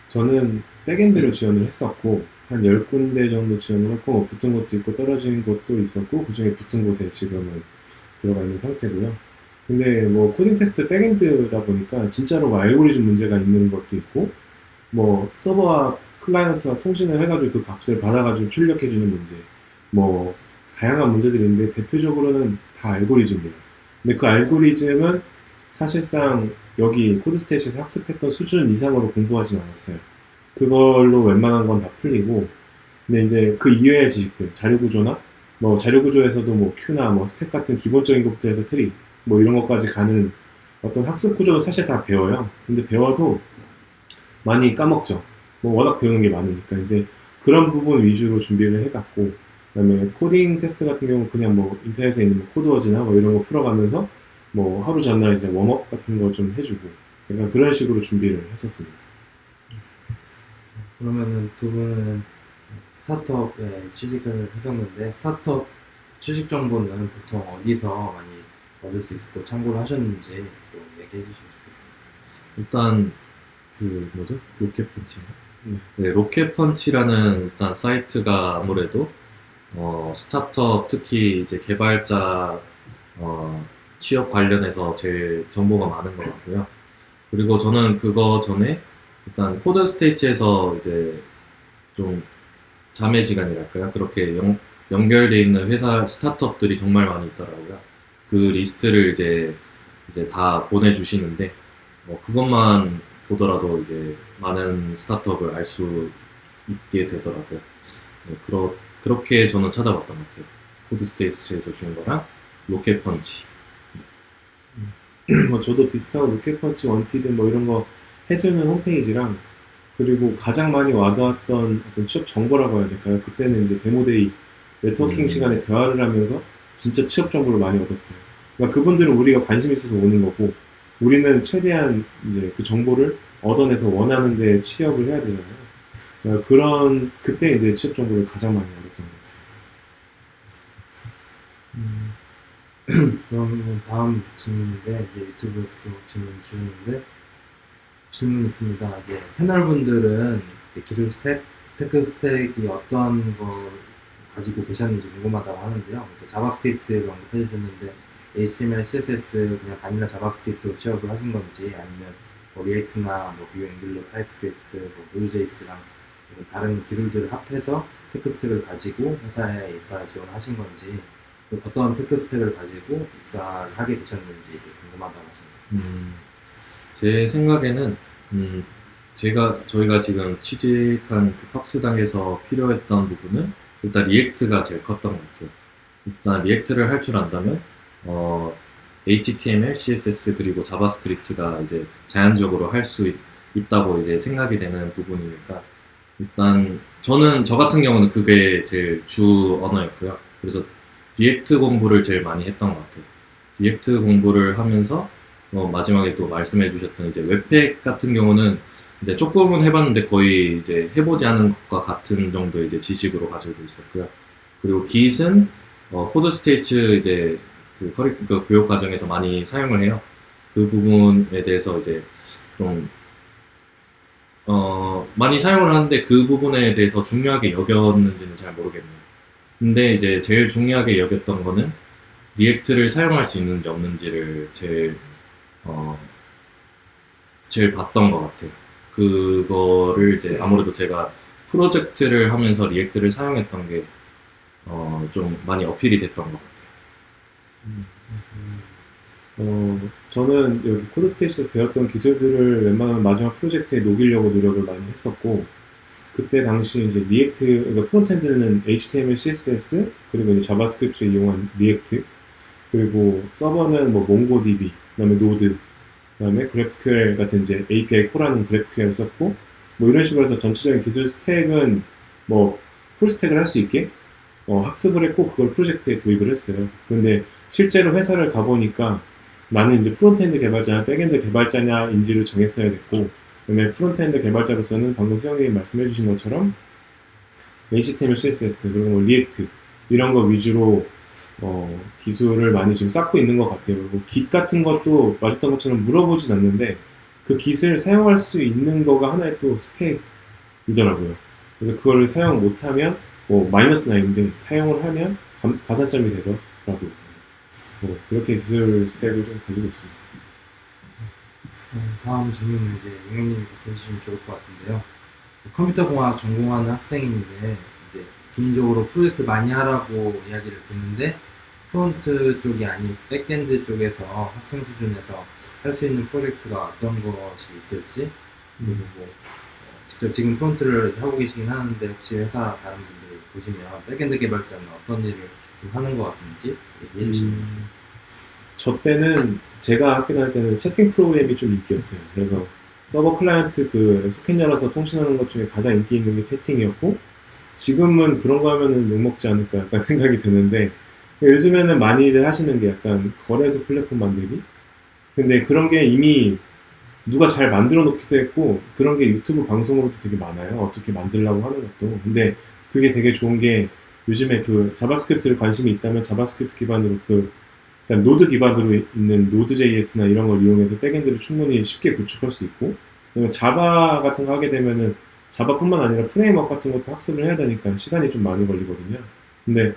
저는 백엔드로 지원을 했었고 한 10군데 정도 지원을 했고 뭐 붙은 것도 있고 떨어진 것도 있었고 그중에 붙은 곳에 지금은 들어가 있는 상태고요. 근데 뭐 코딩 테스트 백엔드다 보니까 진짜로 뭐 알고리즘 문제가 있는 것도 있고 뭐 서버와 클라이언트와 통신을 해가지고 그 값을 받아가지고 출력해주는 문제 뭐 다양한 문제들이 있는데 대표적으로는 다 알고리즘이에요. 근데 그 알고리즘은 사실상 여기 코드스테이트에서 학습했던 수준 이상으로 공부하진 않았어요. 그걸로 웬만한 건 다 풀리고 근데 이제 그 이외의 지식들 자료구조나 뭐 자료구조에서도 뭐 큐나 뭐 스택 같은 기본적인 것부터 해서 트리 뭐 이런 것까지 가는 어떤 학습 구조도 사실 다 배워요. 근데 배워도 많이 까먹죠. 뭐 워낙 배우는 게 많으니까 이제 그런 부분 위주로 준비를 해갔고 그다음에 코딩 테스트 같은 경우 그냥 뭐 인터넷에 있는 뭐 코드워즈나 뭐 이런 거 풀어가면서 뭐 하루 전날 이제 웜업 같은 거 좀 해주고 약간 그런 식으로 준비를 했었습니다. 그러면은 두 분은 스타트업에 취직을 하셨는데 스타트업 취직 정보는 보통 어디서 많이 얻을 수 있고 참고를 하셨는지 또 얘기해 주시면 좋겠습니다. 일단 그 뭐죠? 로켓펀치인가? 네, 로켓펀치라는 일단 사이트가 아무래도 스타트업 특히 이제 개발자 취업 관련해서 제일 정보가 많은 것 같고요. 그리고 저는 그거 전에 일단 코드스테이츠에서 이제 좀 자매지간이랄까요? 그렇게 연결돼 있는 회사 스타트업들이 정말 많이 있더라고요. 그 리스트를 이제 다 보내주시는데 그것만 보더라도 이제 많은 스타트업을 알 수 있게 되더라고요. 네, 그렇게 저는 찾아봤던 것 같아요. 코드스테이츠에서 준 거랑 로켓펀치. 뭐 저도 비슷하고 로켓펀치, 원티드 뭐 이런 거 해주는 홈페이지랑 그리고 가장 많이 와닿았던 어떤 취업 정보라고 해야 될까요? 그때는 이제 데모데이 네트워킹 시간에 대화를 하면서 진짜 취업 정보를 많이 얻었어요. 그러니까 그분들은 우리가 관심 있어서 오는 거고 우리는 최대한 이제 그 정보를 얻어내서 원하는 데 취업을 해야 되잖아요. 그러니까 그때 이제 취업 정보를 가장 많이 얻었던 것 같습니다. 그러면 다음 질문인데 이제 유튜브에서도 질문 주셨는데 질문 있습니다. 이제 패널분들은 이제 기술 스택, 테크 스택이 어떤 걸 가지고 계셨는지 궁금하다고 하는데요. 그래서 자바스크립트를 언급해 주셨는데 HTML, CSS 그냥 바닐라 자바스크립트로 취업을 하신 건지 아니면 뭐 리액트나 뭐 뷰, 앵글러, 타입스크립트, 뭐 노이제이스랑 다른 기술들을 합해서 테크 스택을 가지고 회사에 입사 지원하신 건지 어떤 테크 스택을 가지고 입사를 하게 되셨는지 궁금하다고 하셨네요. 제 생각에는 저희가 지금 취직한 그 팍스당에서 필요했던 부분은 일단 리액트가 제일 컸던 것 같아요. 일단 리액트를 할 줄 안다면 HTML, CSS 그리고 자바스크립트가 이제 자연적으로 할 수 있다고 이제 생각이 되는 부분이니까 일단 저 같은 경우는 그게 제일 주 언어였고요. 그래서 리액트 공부를 제일 많이 했던 것 같아요. 리액트 공부를 하면서 마지막에 또 말씀해 주셨던 이제 웹팩 같은 경우는 이제 조금은 해봤는데 거의 이제 해보지 않은 것과 같은 정도의 이제 지식으로 가지고 있었고요. 그리고 Git은 코드스테이츠 이제 그 교육 과정에서 많이 사용을 해요. 그 부분에 대해서 이제 좀 많이 사용을 하는데 그 부분에 대해서 중요하게 여겼는지는 잘 모르겠네요. 근데 이제 제일 중요하게 여겼던 거는 리액트를 사용할 수 있는지 없는지를 제일 봤던 것 같아요. 그거를 이제 아무래도 제가 프로젝트를 하면서 리액트를 사용했던 게 좀 많이 어필이 됐던 것 같아요. 저는 여기 코드스테이츠에서 배웠던 기술들을 웬만하면 마지막 프로젝트에 녹이려고 노력을 많이 했었고, 그때 당시 이제 리액트, 그러니까 프론트엔드는 HTML, CSS, 그리고 이제 자바스크립트를 이용한 리액트, 그리고 서버는 뭐 몽고DB, 그다음에 노드, 그다음에 GraphQL 같은 이제 API 콜하는 GraphQL 썼고, 뭐 이런 식으로 해서 전체적인 기술 스택은 뭐 풀스택을 할 수 있게 학습을 했고 그걸 프로젝트에 도입을 했어요. 그런데 실제로 회사를 가보니까 나는 이제 프론트엔드 개발자냐 백엔드 개발자냐 인지를 정했어야 됐고, 그다음에 프론트엔드 개발자로서는 방금 수영님이 말씀해 주신 것처럼 HTML, CSS, 그리고 뭐 리액트 이런 거 위주로 기술을 많이 지금 쌓고 있는 것 같아요. 그리고 Git 같은 것도 말했던 것처럼 물어보진 않는데 그 Git을 사용할 수 있는 거가 하나의 또 스펙이더라고요. 그래서 그걸 사용 못하면 뭐 마이너스 나인데 사용을 하면 가산점이 되더라고요. 그렇게 기술 스택을 좀 가지고 있습니다. 다음 질문은 이제 용현님이 답해주시면 좋을 것 같은데요. 컴퓨터공학 전공하는 학생인데 이제 개인적으로 프로젝트 많이 하라고 이야기를 듣는데 프론트 쪽이 아닌 백엔드 쪽에서 학생 수준에서 할 수 있는 프로젝트가 어떤 것이 있을지, 그리고 뭐 직접 지금 프론트를 하고 계시긴 하는데 혹시 회사 다른 분들 보시면 백엔드 개발자는 어떤 일을 좀 하는 것 같은지 얘기해 주시면. 저 때는 제가 학교 다닐 때는 채팅 프로그램이 좀 인기였어요. 그래서 서버 클라이언트 그 소켓 열어서 통신하는 것 중에 가장 인기 있는 게 채팅이었고, 지금은 그런 거 하면은 욕먹지 않을까 약간 생각이 드는데, 요즘에는 많이들 하시는 게 약간 거래소 플랫폼 만들기? 근데 그런 게 이미 누가 잘 만들어 놓기도 했고, 그런 게 유튜브 방송으로도 되게 많아요. 어떻게 만들려고 하는 것도. 근데 그게 되게 좋은 게 요즘에 그 자바스크립트를 관심이 있다면 자바스크립트 기반으로 그러니까 노드 기반으로 있는 노드.js나 이런 걸 이용해서 백엔드를 충분히 쉽게 구축할 수 있고, 그리고 자바 같은 거 하게 되면은 자바뿐만 아니라 프레임워크 같은 것도 학습을 해야 되니까 시간이 좀 많이 걸리거든요. 근데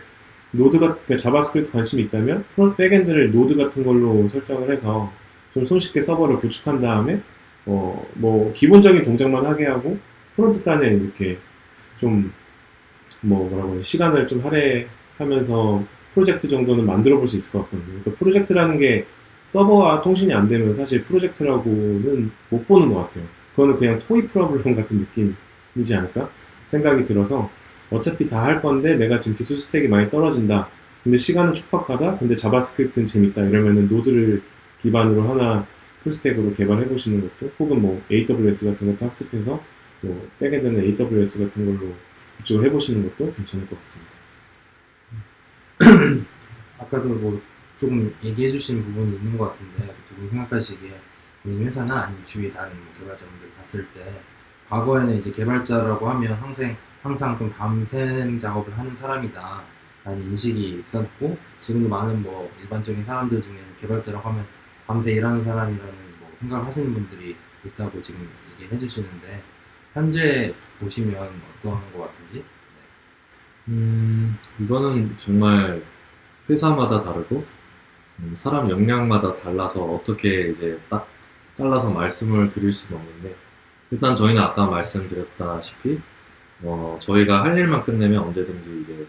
그러니까 자바스크립트 관심이 있다면 백엔드를 노드 같은 걸로 설정을 해서 좀 손쉽게 서버를 구축한 다음에 뭐 기본적인 동작만 하게 하고 프론트 단에 이렇게 좀 뭐라고 해야 시간을 좀 할애하면서 프로젝트 정도는 만들어 볼 수 있을 것 같거든요. 그러니까 프로젝트라는 게 서버와 통신이 안 되면 사실 프로젝트라고는 못 보는 것 같아요. 그거는 그냥 토이 프로블럼 같은 느낌이지 않을까 생각이 들어서, 어차피 다 할 건데 내가 지금 기술 스택이 많이 떨어진다, 근데 시간은 촉박하다, 근데 자바스크립트는 재밌다 이러면은 노드를 기반으로 하나 풀스택으로 개발해 보시는 것도, 혹은 뭐 AWS 같은 것도 학습해서 뭐 백엔드는 AWS 같은 걸로 구축을 해 보시는 것도 괜찮을 것 같습니다. 아까도 뭐 조금 얘기해 주신 부분이 있는 것 같은데, 두 분 생각하시기에 본인 회사나 아니면 주위 다른 개발자분들 봤을 때 과거에는 이제 개발자라고 하면 항상 좀 밤샘 작업을 하는 사람이다 라는 인식이 있었고, 지금도 많은 뭐 일반적인 사람들 중에는 개발자라고 하면 밤새 일하는 사람이라는 뭐 생각을 하시는 분들이 있다고 지금 얘기를 해주시는데, 현재 보시면 어떤 것 같은지? 이거는 정말 회사마다 다르고 사람 역량마다 달라서 어떻게 이제 딱 잘라서 말씀을 드릴 수는 없는데, 일단 저희는 아까 말씀드렸다시피 저희가 할 일만 끝내면 언제든지 이제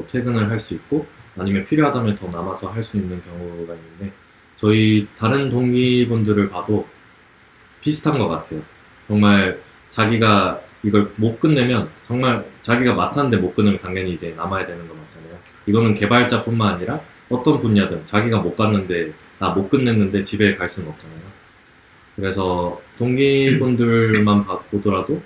퇴근을 할 수 있고, 아니면 필요하다면 더 남아서 할 수 있는 경우가 있는데, 저희 다른 동기분들을 봐도 비슷한 것 같아요. 정말 자기가 이걸 못 끝내면, 정말 자기가 맡았는데 못 끝내면 당연히 이제 남아야 되는 거 맞잖아요. 이거는 개발자뿐만 아니라 어떤 분야든 자기가 못 끝냈는데 집에 갈 수는 없잖아요. 그래서 동기분들만 보더라도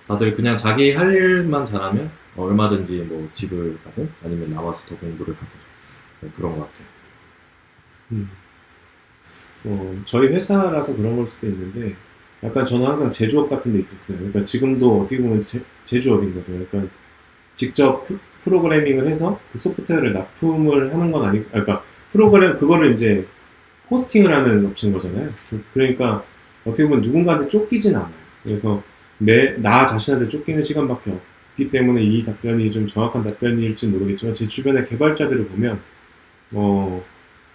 다들 그냥 자기 할 일만 잘하면 얼마든지 뭐 집을 가든 아니면 나와서 더 공부를 하든 그런 것 같아요. 저희 회사라서 그런 걸 수도 있는데, 약간 저는 항상 제조업 같은 데 있었어요. 그러니까 지금도 어떻게 보면 제조업인 거죠. 그러니까 직접 프로그래밍을 해서 그 소프트웨어를 납품을 하는 건 아니고, 그러니까 그거를 이제 호스팅을 하는 업체인 거잖아요. 그러니까 어떻게 보면 누군가한테 쫓기진 않아요. 그래서 나 자신한테 쫓기는 시간밖에 없기 때문에 이 답변이 좀 정확한 답변일지 모르겠지만, 제 주변의 개발자들을 보면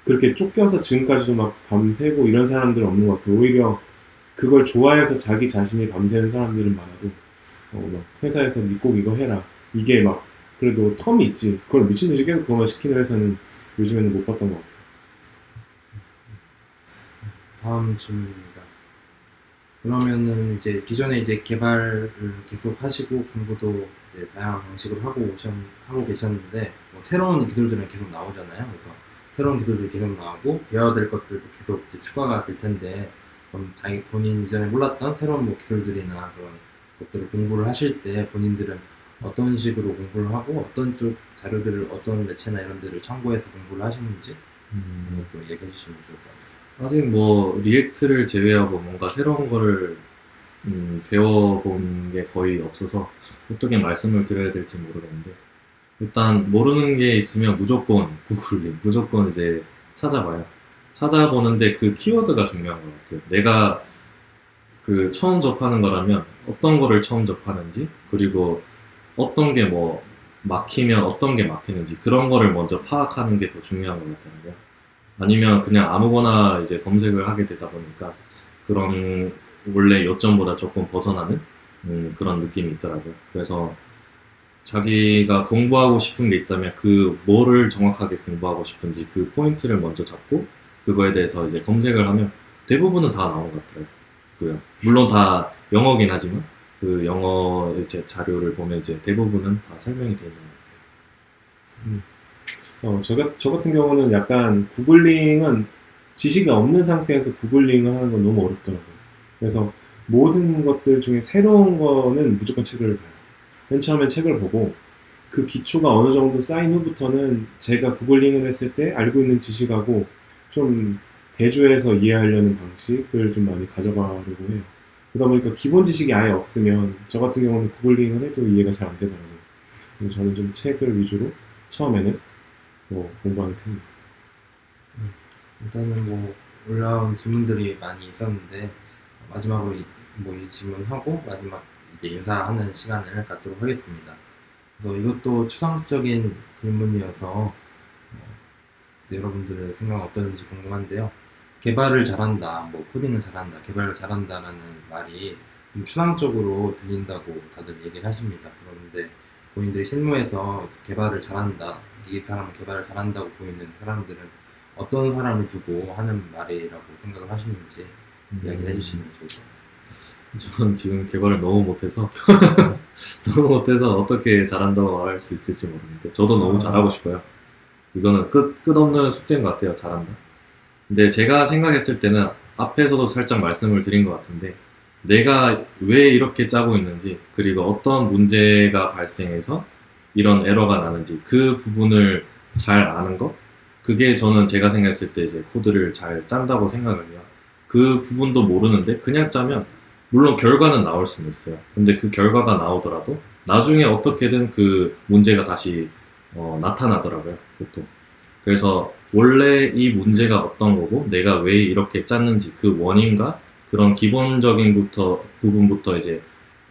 그렇게 쫓겨서 지금까지도 막 밤새고 이런 사람들은 없는 것 같아요. 오히려 그걸 좋아해서 자기 자신이 밤새는 사람들은 많아도 막 회사에서 니 꼭 이거 해라. 이게 막 그래도 텀이 있지. 그걸 미친 듯이 계속 그거만 시키는 회사는 요즘에는 못 봤던 것 같아요. 다음 질문입니다. 그러면은 이제 기존에 이제 개발을 계속 하시고 공부도 이제 다양한 방식으로 하고 계셨는데 뭐 새로운 기술들은 계속 나오잖아요. 그래서 새로운 기술들이 계속 나오고 배워야 될 것들도 계속 이제 추가가 될 텐데 그럼 본인 이전에 몰랐던 새로운 뭐 기술들이나 그런 것들을 공부를 하실 때 본인들은 어떤 식으로 공부를 하고 어떤 쪽 자료들을 어떤 매체나 이런 데를 참고해서 공부를 하시는지 그런 것도 얘기해 주시면 좋을 것 같아요. 아직 뭐 리액트를 제외하고 뭔가 새로운 거를 배워본 게 거의 없어서 어떻게 말씀을 드려야 될지 모르겠는데 일단 모르는 게 있으면 무조건 구글링, 무조건 이제 찾아봐요. 찾아보는데 그 키워드가 중요한 것 같아요. 내가 그 처음 접하는 거라면 어떤 거를 처음 접하는지 그리고 어떤 게 뭐 막히면 어떤 게 막히는지 그런 거를 먼저 파악하는 게 더 중요한 것 같다는 거예요. 아니면 그냥 아무거나 이제 검색을 하게 되다 보니까 그런 원래 요점보다 조금 벗어나는 그런 느낌이 있더라고요. 그래서 자기가 공부하고 싶은 게 있다면 그 뭐를 정확하게 공부하고 싶은지 그 포인트를 먼저 잡고 그거에 대해서 이제 검색을 하면 대부분은 다 나온 것 같더라고요. 물론 다 영어긴 하지만 그 영어 이제 자료를 보면 이제 대부분은 다 설명이 되어 있는 것 같아요. 저 같은 경우는 약간 구글링은 지식이 없는 상태에서 구글링을 하는 건 너무 어렵더라고요. 그래서 모든 것들 중에 새로운 거는 무조건 책을 봐요. 맨 처음에 책을 보고 그 기초가 어느 정도 쌓인 후부터는 제가 구글링을 했을 때 알고 있는 지식하고 좀 대조해서 이해하려는 방식을 좀 많이 가져가려고 해요. 그러다 보니까 기본 지식이 아예 없으면 저 같은 경우는 구글링을 해도 이해가 잘 안 되더라고요. 그래서 저는 좀 책을 위주로 처음에는 공부하는 편입니다. 일단은 뭐 올라온 질문들이 많이 있었는데 마지막으로 이 질문하고 마지막 이제 인사하는 시간을 갖도록 하겠습니다. 그래서 이것도 추상적인 질문이어서 여러분들의 생각은 어떤지 궁금한데요. 개발을 잘한다, 뭐 코딩을 잘한다, 개발을 잘한다라는 말이 좀 추상적으로 들린다고 다들 얘기를 하십니다. 그런데 본인들이 실무에서 개발을 잘한다, 이 사람은 개발을 잘한다고 보이는 사람들은 어떤 사람을 두고 하는 말이라고 생각을 하시는지 이야기를 해주시면 좋을 것 같아요. 저는 지금 개발을 너무 못해서 어떻게 잘한다고 말할 수 있을지 모르겠는데 저도 너무 잘하고 싶어요. 이거는 끝없는 숙제인 것 같아요. 잘한다. 근데 제가 생각했을 때는 앞에서도 살짝 말씀을 드린 것 같은데 내가 왜 이렇게 짜고 있는지 그리고 어떤 문제가 발생해서 이런 에러가 나는지 그 부분을 잘 아는 것 그게 저는 제가 생각했을 때 이제 코드를 잘 짠다고 생각을 해요. 그 부분도 모르는데 그냥 짜면 물론 결과는 나올 수는 있어요. 근데 그 결과가 나오더라도 나중에 어떻게든 그 문제가 다시 나타나더라고요. 보통. 그래서 원래 이 문제가 어떤 거고 내가 왜 이렇게 짰는지 그 원인과 그런 기본적인 부분부터 이제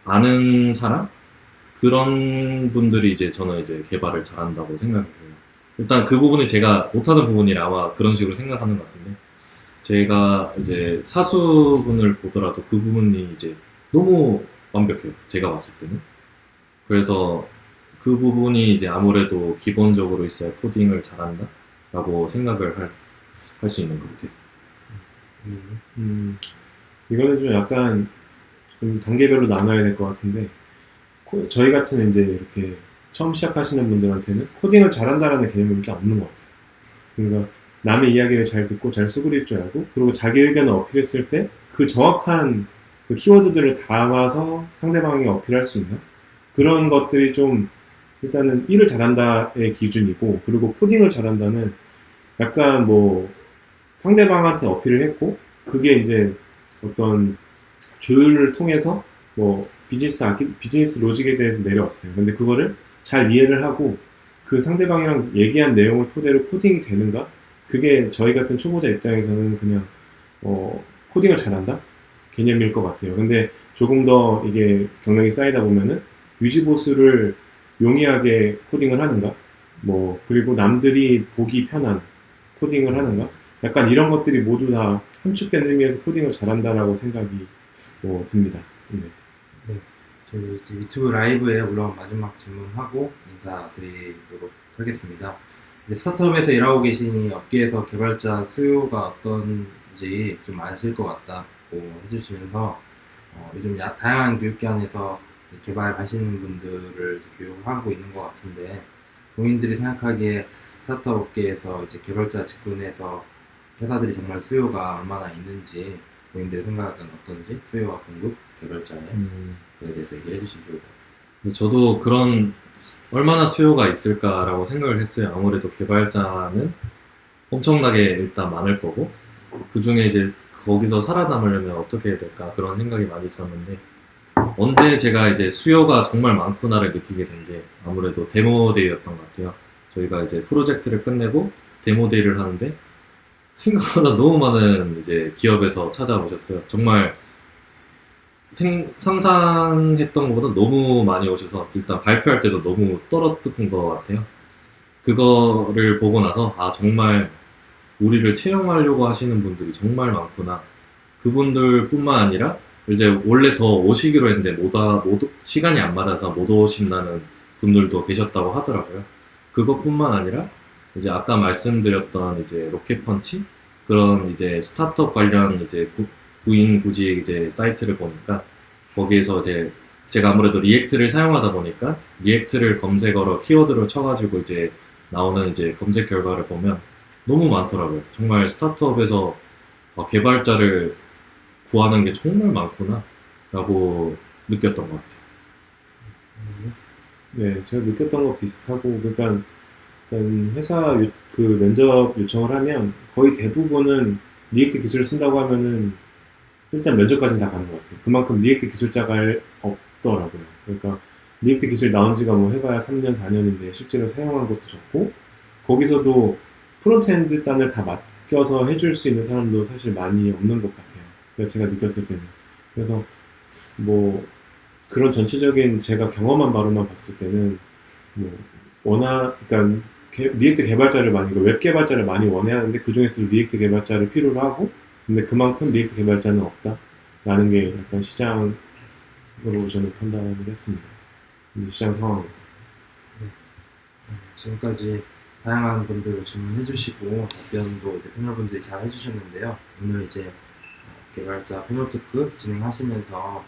아는 사람? 그런 분들이 이제 저는 이제 개발을 잘한다고 생각을 해요. 일단 그 부분이 제가 못하는 부분이라 아마 그런 식으로 생각하는 것 같은데 제가 이제 사수분을 보더라도 그 부분이 이제 너무 완벽해요. 제가 봤을 때는. 그래서 그 부분이 이제 아무래도 기본적으로 있어야 코딩을 잘한다 라고 생각을 할 수 있는 것 같아요. 이거는 좀 약간 좀 단계별로 나눠야 될 것 같은데 저희 같은 이제 이렇게 처음 시작하시는 분들한테는 코딩을 잘한다라는 개념이 이렇게 없는 것 같아요. 그러니까 남의 이야기를 잘 듣고 잘 수그릴 줄 알고 그리고 자기 의견을 어필했을 때 그 정확한 그 키워드들을 담아서 상대방에게 어필할 수 있는 그런 것들이 좀 일단은 일을 잘한다의 기준이고 그리고 코딩을 잘한다는 약간 뭐 상대방한테 어필을 했고 그게 이제 어떤 조율을 통해서 뭐 비즈니스 로직에 대해서 내려왔어요. 근데 그거를 잘 이해를 하고 그 상대방이랑 얘기한 내용을 토대로 코딩이 되는가? 그게 저희 같은 초보자 입장에서는 그냥 코딩을 잘한다? 개념일 것 같아요. 근데 조금 더 이게 경력이 쌓이다 보면은 유지보수를 용이하게 코딩을 하는가? 뭐 그리고 남들이 보기 편한 코딩을 하는가? 약간 이런 것들이 모두 다 함축된 의미에서 코딩을 잘한다라고 생각이 듭니다. 네. 네, 저희 이제 유튜브 라이브에 올라온 마지막 질문하고 인사드리도록 하겠습니다. 이제 스타트업에서 일하고 계시니 업계에서 개발자 수요가 어떤지 좀 아실 것 같다고 해주시면서 요즘 다양한 교육기관에서 개발하시는 분들을 교육하고 있는 것 같은데 본인들이 생각하기에 스타트업 업계에서 이제 개발자 직군에서 회사들이 정말 수요가 얼마나 있는지 본인들의 생각은 어떤지 수요와 공급, 개발자의 그에 대해서 얘기해 주시면 좋을 것 같아요. 저도 그런 얼마나 수요가 있을까라고 생각을 했어요. 아무래도 개발자는 엄청나게 일단 많을 거고 그 중에 이제 거기서 살아남으려면 어떻게 해야 될까 그런 생각이 많이 있었는데 언제 제가 이제 수요가 정말 많구나를 느끼게 된 게 아무래도 데모데이였던 것 같아요. 저희가 이제 프로젝트를 끝내고 데모데이를 하는데 생각보다 너무 많은 이제 기업에서 찾아오셨어요. 정말 상상했던 것보다 너무 많이 오셔서 일단 발표할 때도 너무 떨었던 것 같아요. 그거를 보고 나서 아 정말 우리를 채용하려고 하시는 분들이 정말 많구나. 그분들뿐만 아니라 이제 원래 더 오시기로 했는데 시간이 안 맞아서 못 오신다는 분들도 계셨다고 하더라고요. 그것뿐만 아니라 이제 아까 말씀드렸던 이제 로켓펀치 그런 이제 스타트업 관련 이제 구인 구직 이제 사이트를 보니까 거기에서 이제 제가 아무래도 리액트를 사용하다 보니까 리액트를 검색어로 키워드를 쳐가지고 이제 나오는 이제 검색 결과를 보면 너무 많더라고요. 정말 스타트업에서 개발자를 구하는 게 정말 많구나 라고 느꼈던 것 같아요. 네, 제가 느꼈던 거 비슷하고 그러니까 회사 그 면접 요청을 하면 거의 대부분은 리액트 기술을 쓴다고 하면은 일단 면접까지는 다 가는 것 같아요. 그만큼 리액트 기술자가 없더라고요. 그러니까 리액트 기술이 나온 지가 뭐 해봐야 3년, 4년인데 실제로 사용한 것도 적고 거기서도 프론트엔드 단을 다 맡겨서 해줄 수 있는 사람도 사실 많이 없는 것 같아요. 그래서 제가 느꼈을 때는. 그래서 뭐 그런 전체적인 제가 경험한 바로만 봤을 때는 뭐 그러니까 리액트 개발자를 많이, 웹 개발자를 많이 원해하는데 그 중에서도 리액트 개발자를 필요로 하고 근데 그만큼 리액트 개발자는 없다라는 게 약간 시장으로 저는 판단을 했습니다. 시장 상황으로. 네. 지금까지 다양한 분들 질문해 주시고 답변도 이제 패널분들이 잘 해주셨는데요. 오늘 이제 개발자 패널 토크 진행하시면서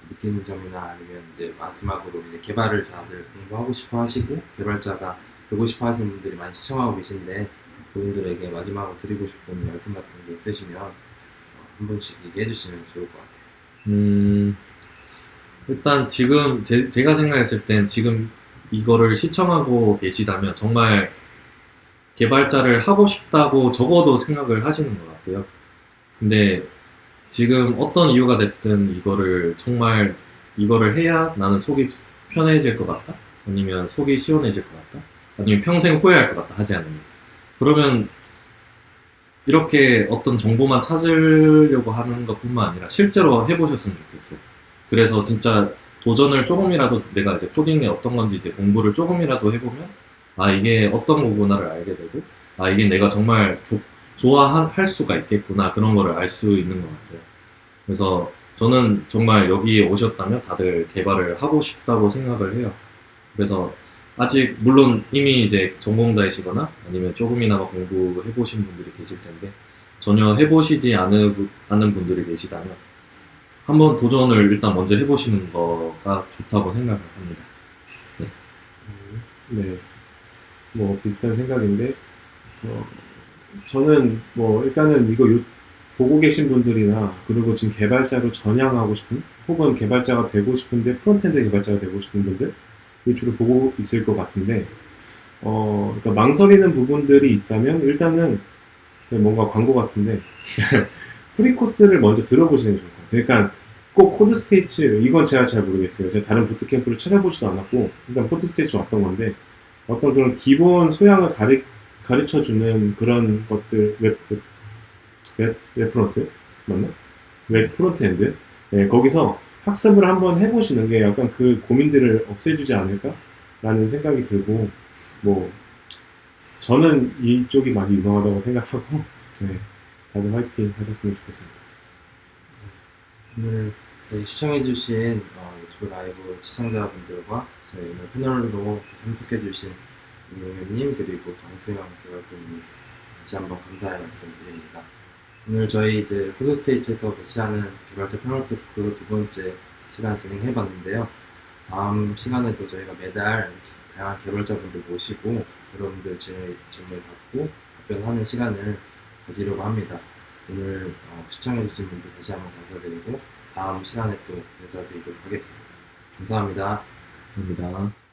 느끼는 점이나 아니면 이제 마지막으로 이제 개발을 다들 공부하고 싶어 하시고 개발자가 되고 싶어 하시는 분들이 많이 시청하고 계신데 그분들에게 마지막으로 드리고 싶은 말씀 같은 게 있으시면 한 분씩 얘기해 주시면 좋을 것 같아요. 일단 지금 제가 생각했을 땐 지금 이거를 시청하고 계시다면 정말 개발자를 하고 싶다고 적어도 생각을 하시는 것 같아요. 근데 지금 어떤 이유가 됐든 이거를 해야 나는 속이 편해질 것 같다? 아니면 속이 시원해질 것 같다? 아니면 평생 후회할 것 같다 하지 않으면 그러면 이렇게 어떤 정보만 찾으려고 하는 것뿐만 아니라 실제로 해보셨으면 좋겠어요. 그래서 진짜 도전을 조금이라도 내가 이제 코딩이 어떤 건지 이제 공부를 조금이라도 해보면 아 이게 어떤 거구나를 알게 되고 아 이게 내가 정말 좋아할 수가 있겠구나 그런 거를 알 수 있는 것 같아요. 그래서 저는 정말 여기에 오셨다면 다들 개발을 하고 싶다고 생각을 해요. 그래서 아직 물론 이미 이제 전공자이시거나 아니면 조금이나마 공부해 보신 분들이 계실 텐데 전혀 해보시지 않은 분들이 계시다면 한번 도전을 일단 먼저 해보시는 거가 좋다고 생각을 합니다. 네. 네. 뭐 비슷한 생각인데 저는 뭐 일단은 이거 보고 계신 분들이나 그리고 지금 개발자로 전향하고 싶은 혹은 개발자가 되고 싶은데 프론트엔드 개발자가 되고 싶은 분들 주로 보고 있을 것 같은데 그러니까 망설이는 부분들이 있다면 일단은 뭔가 광고 같은데 프리코스를 먼저 들어보시는 게 좋을 것 같아요. 그러니까 꼭 코드스테이츠 이건 제가 잘 모르겠어요. 제가 다른 부트캠프를 찾아보지도 않았고 일단 코드스테이츠 왔던 건데 어떤 그런 기본 소양을 가르쳐주는 그런 것들 웹 프론트 맞나? 웹 프론트엔드 거기서 학습을 한번 해보시는 게 약간 그 고민들을 없애주지 않을까라는 생각이 들고 뭐 저는 이쪽이 많이 유망하다고 생각하고 네, 다들 화이팅 하셨으면 좋겠습니다. 오늘 저희 시청해주신 유튜브 라이브 시청자분들과 저희 오늘 패널로 참석해주신 임용현님 그리고 정수영 개발자님 다시 한번 감사의 말씀드립니다. 오늘 저희 이제 코드스테이츠에서 배치하는 개발자 패널 토크 두 번째 시간 진행해봤는데요. 다음 시간에도 저희가 매달 이렇게 다양한 개발자분들 모시고 여러분들 질문 받고 답변하는 시간을 가지려고 합니다. 오늘 시청해주신 분들 다시 한번 감사드리고 다음 시간에 또 인사드리도록 하겠습니다. 감사합니다. 감사합니다.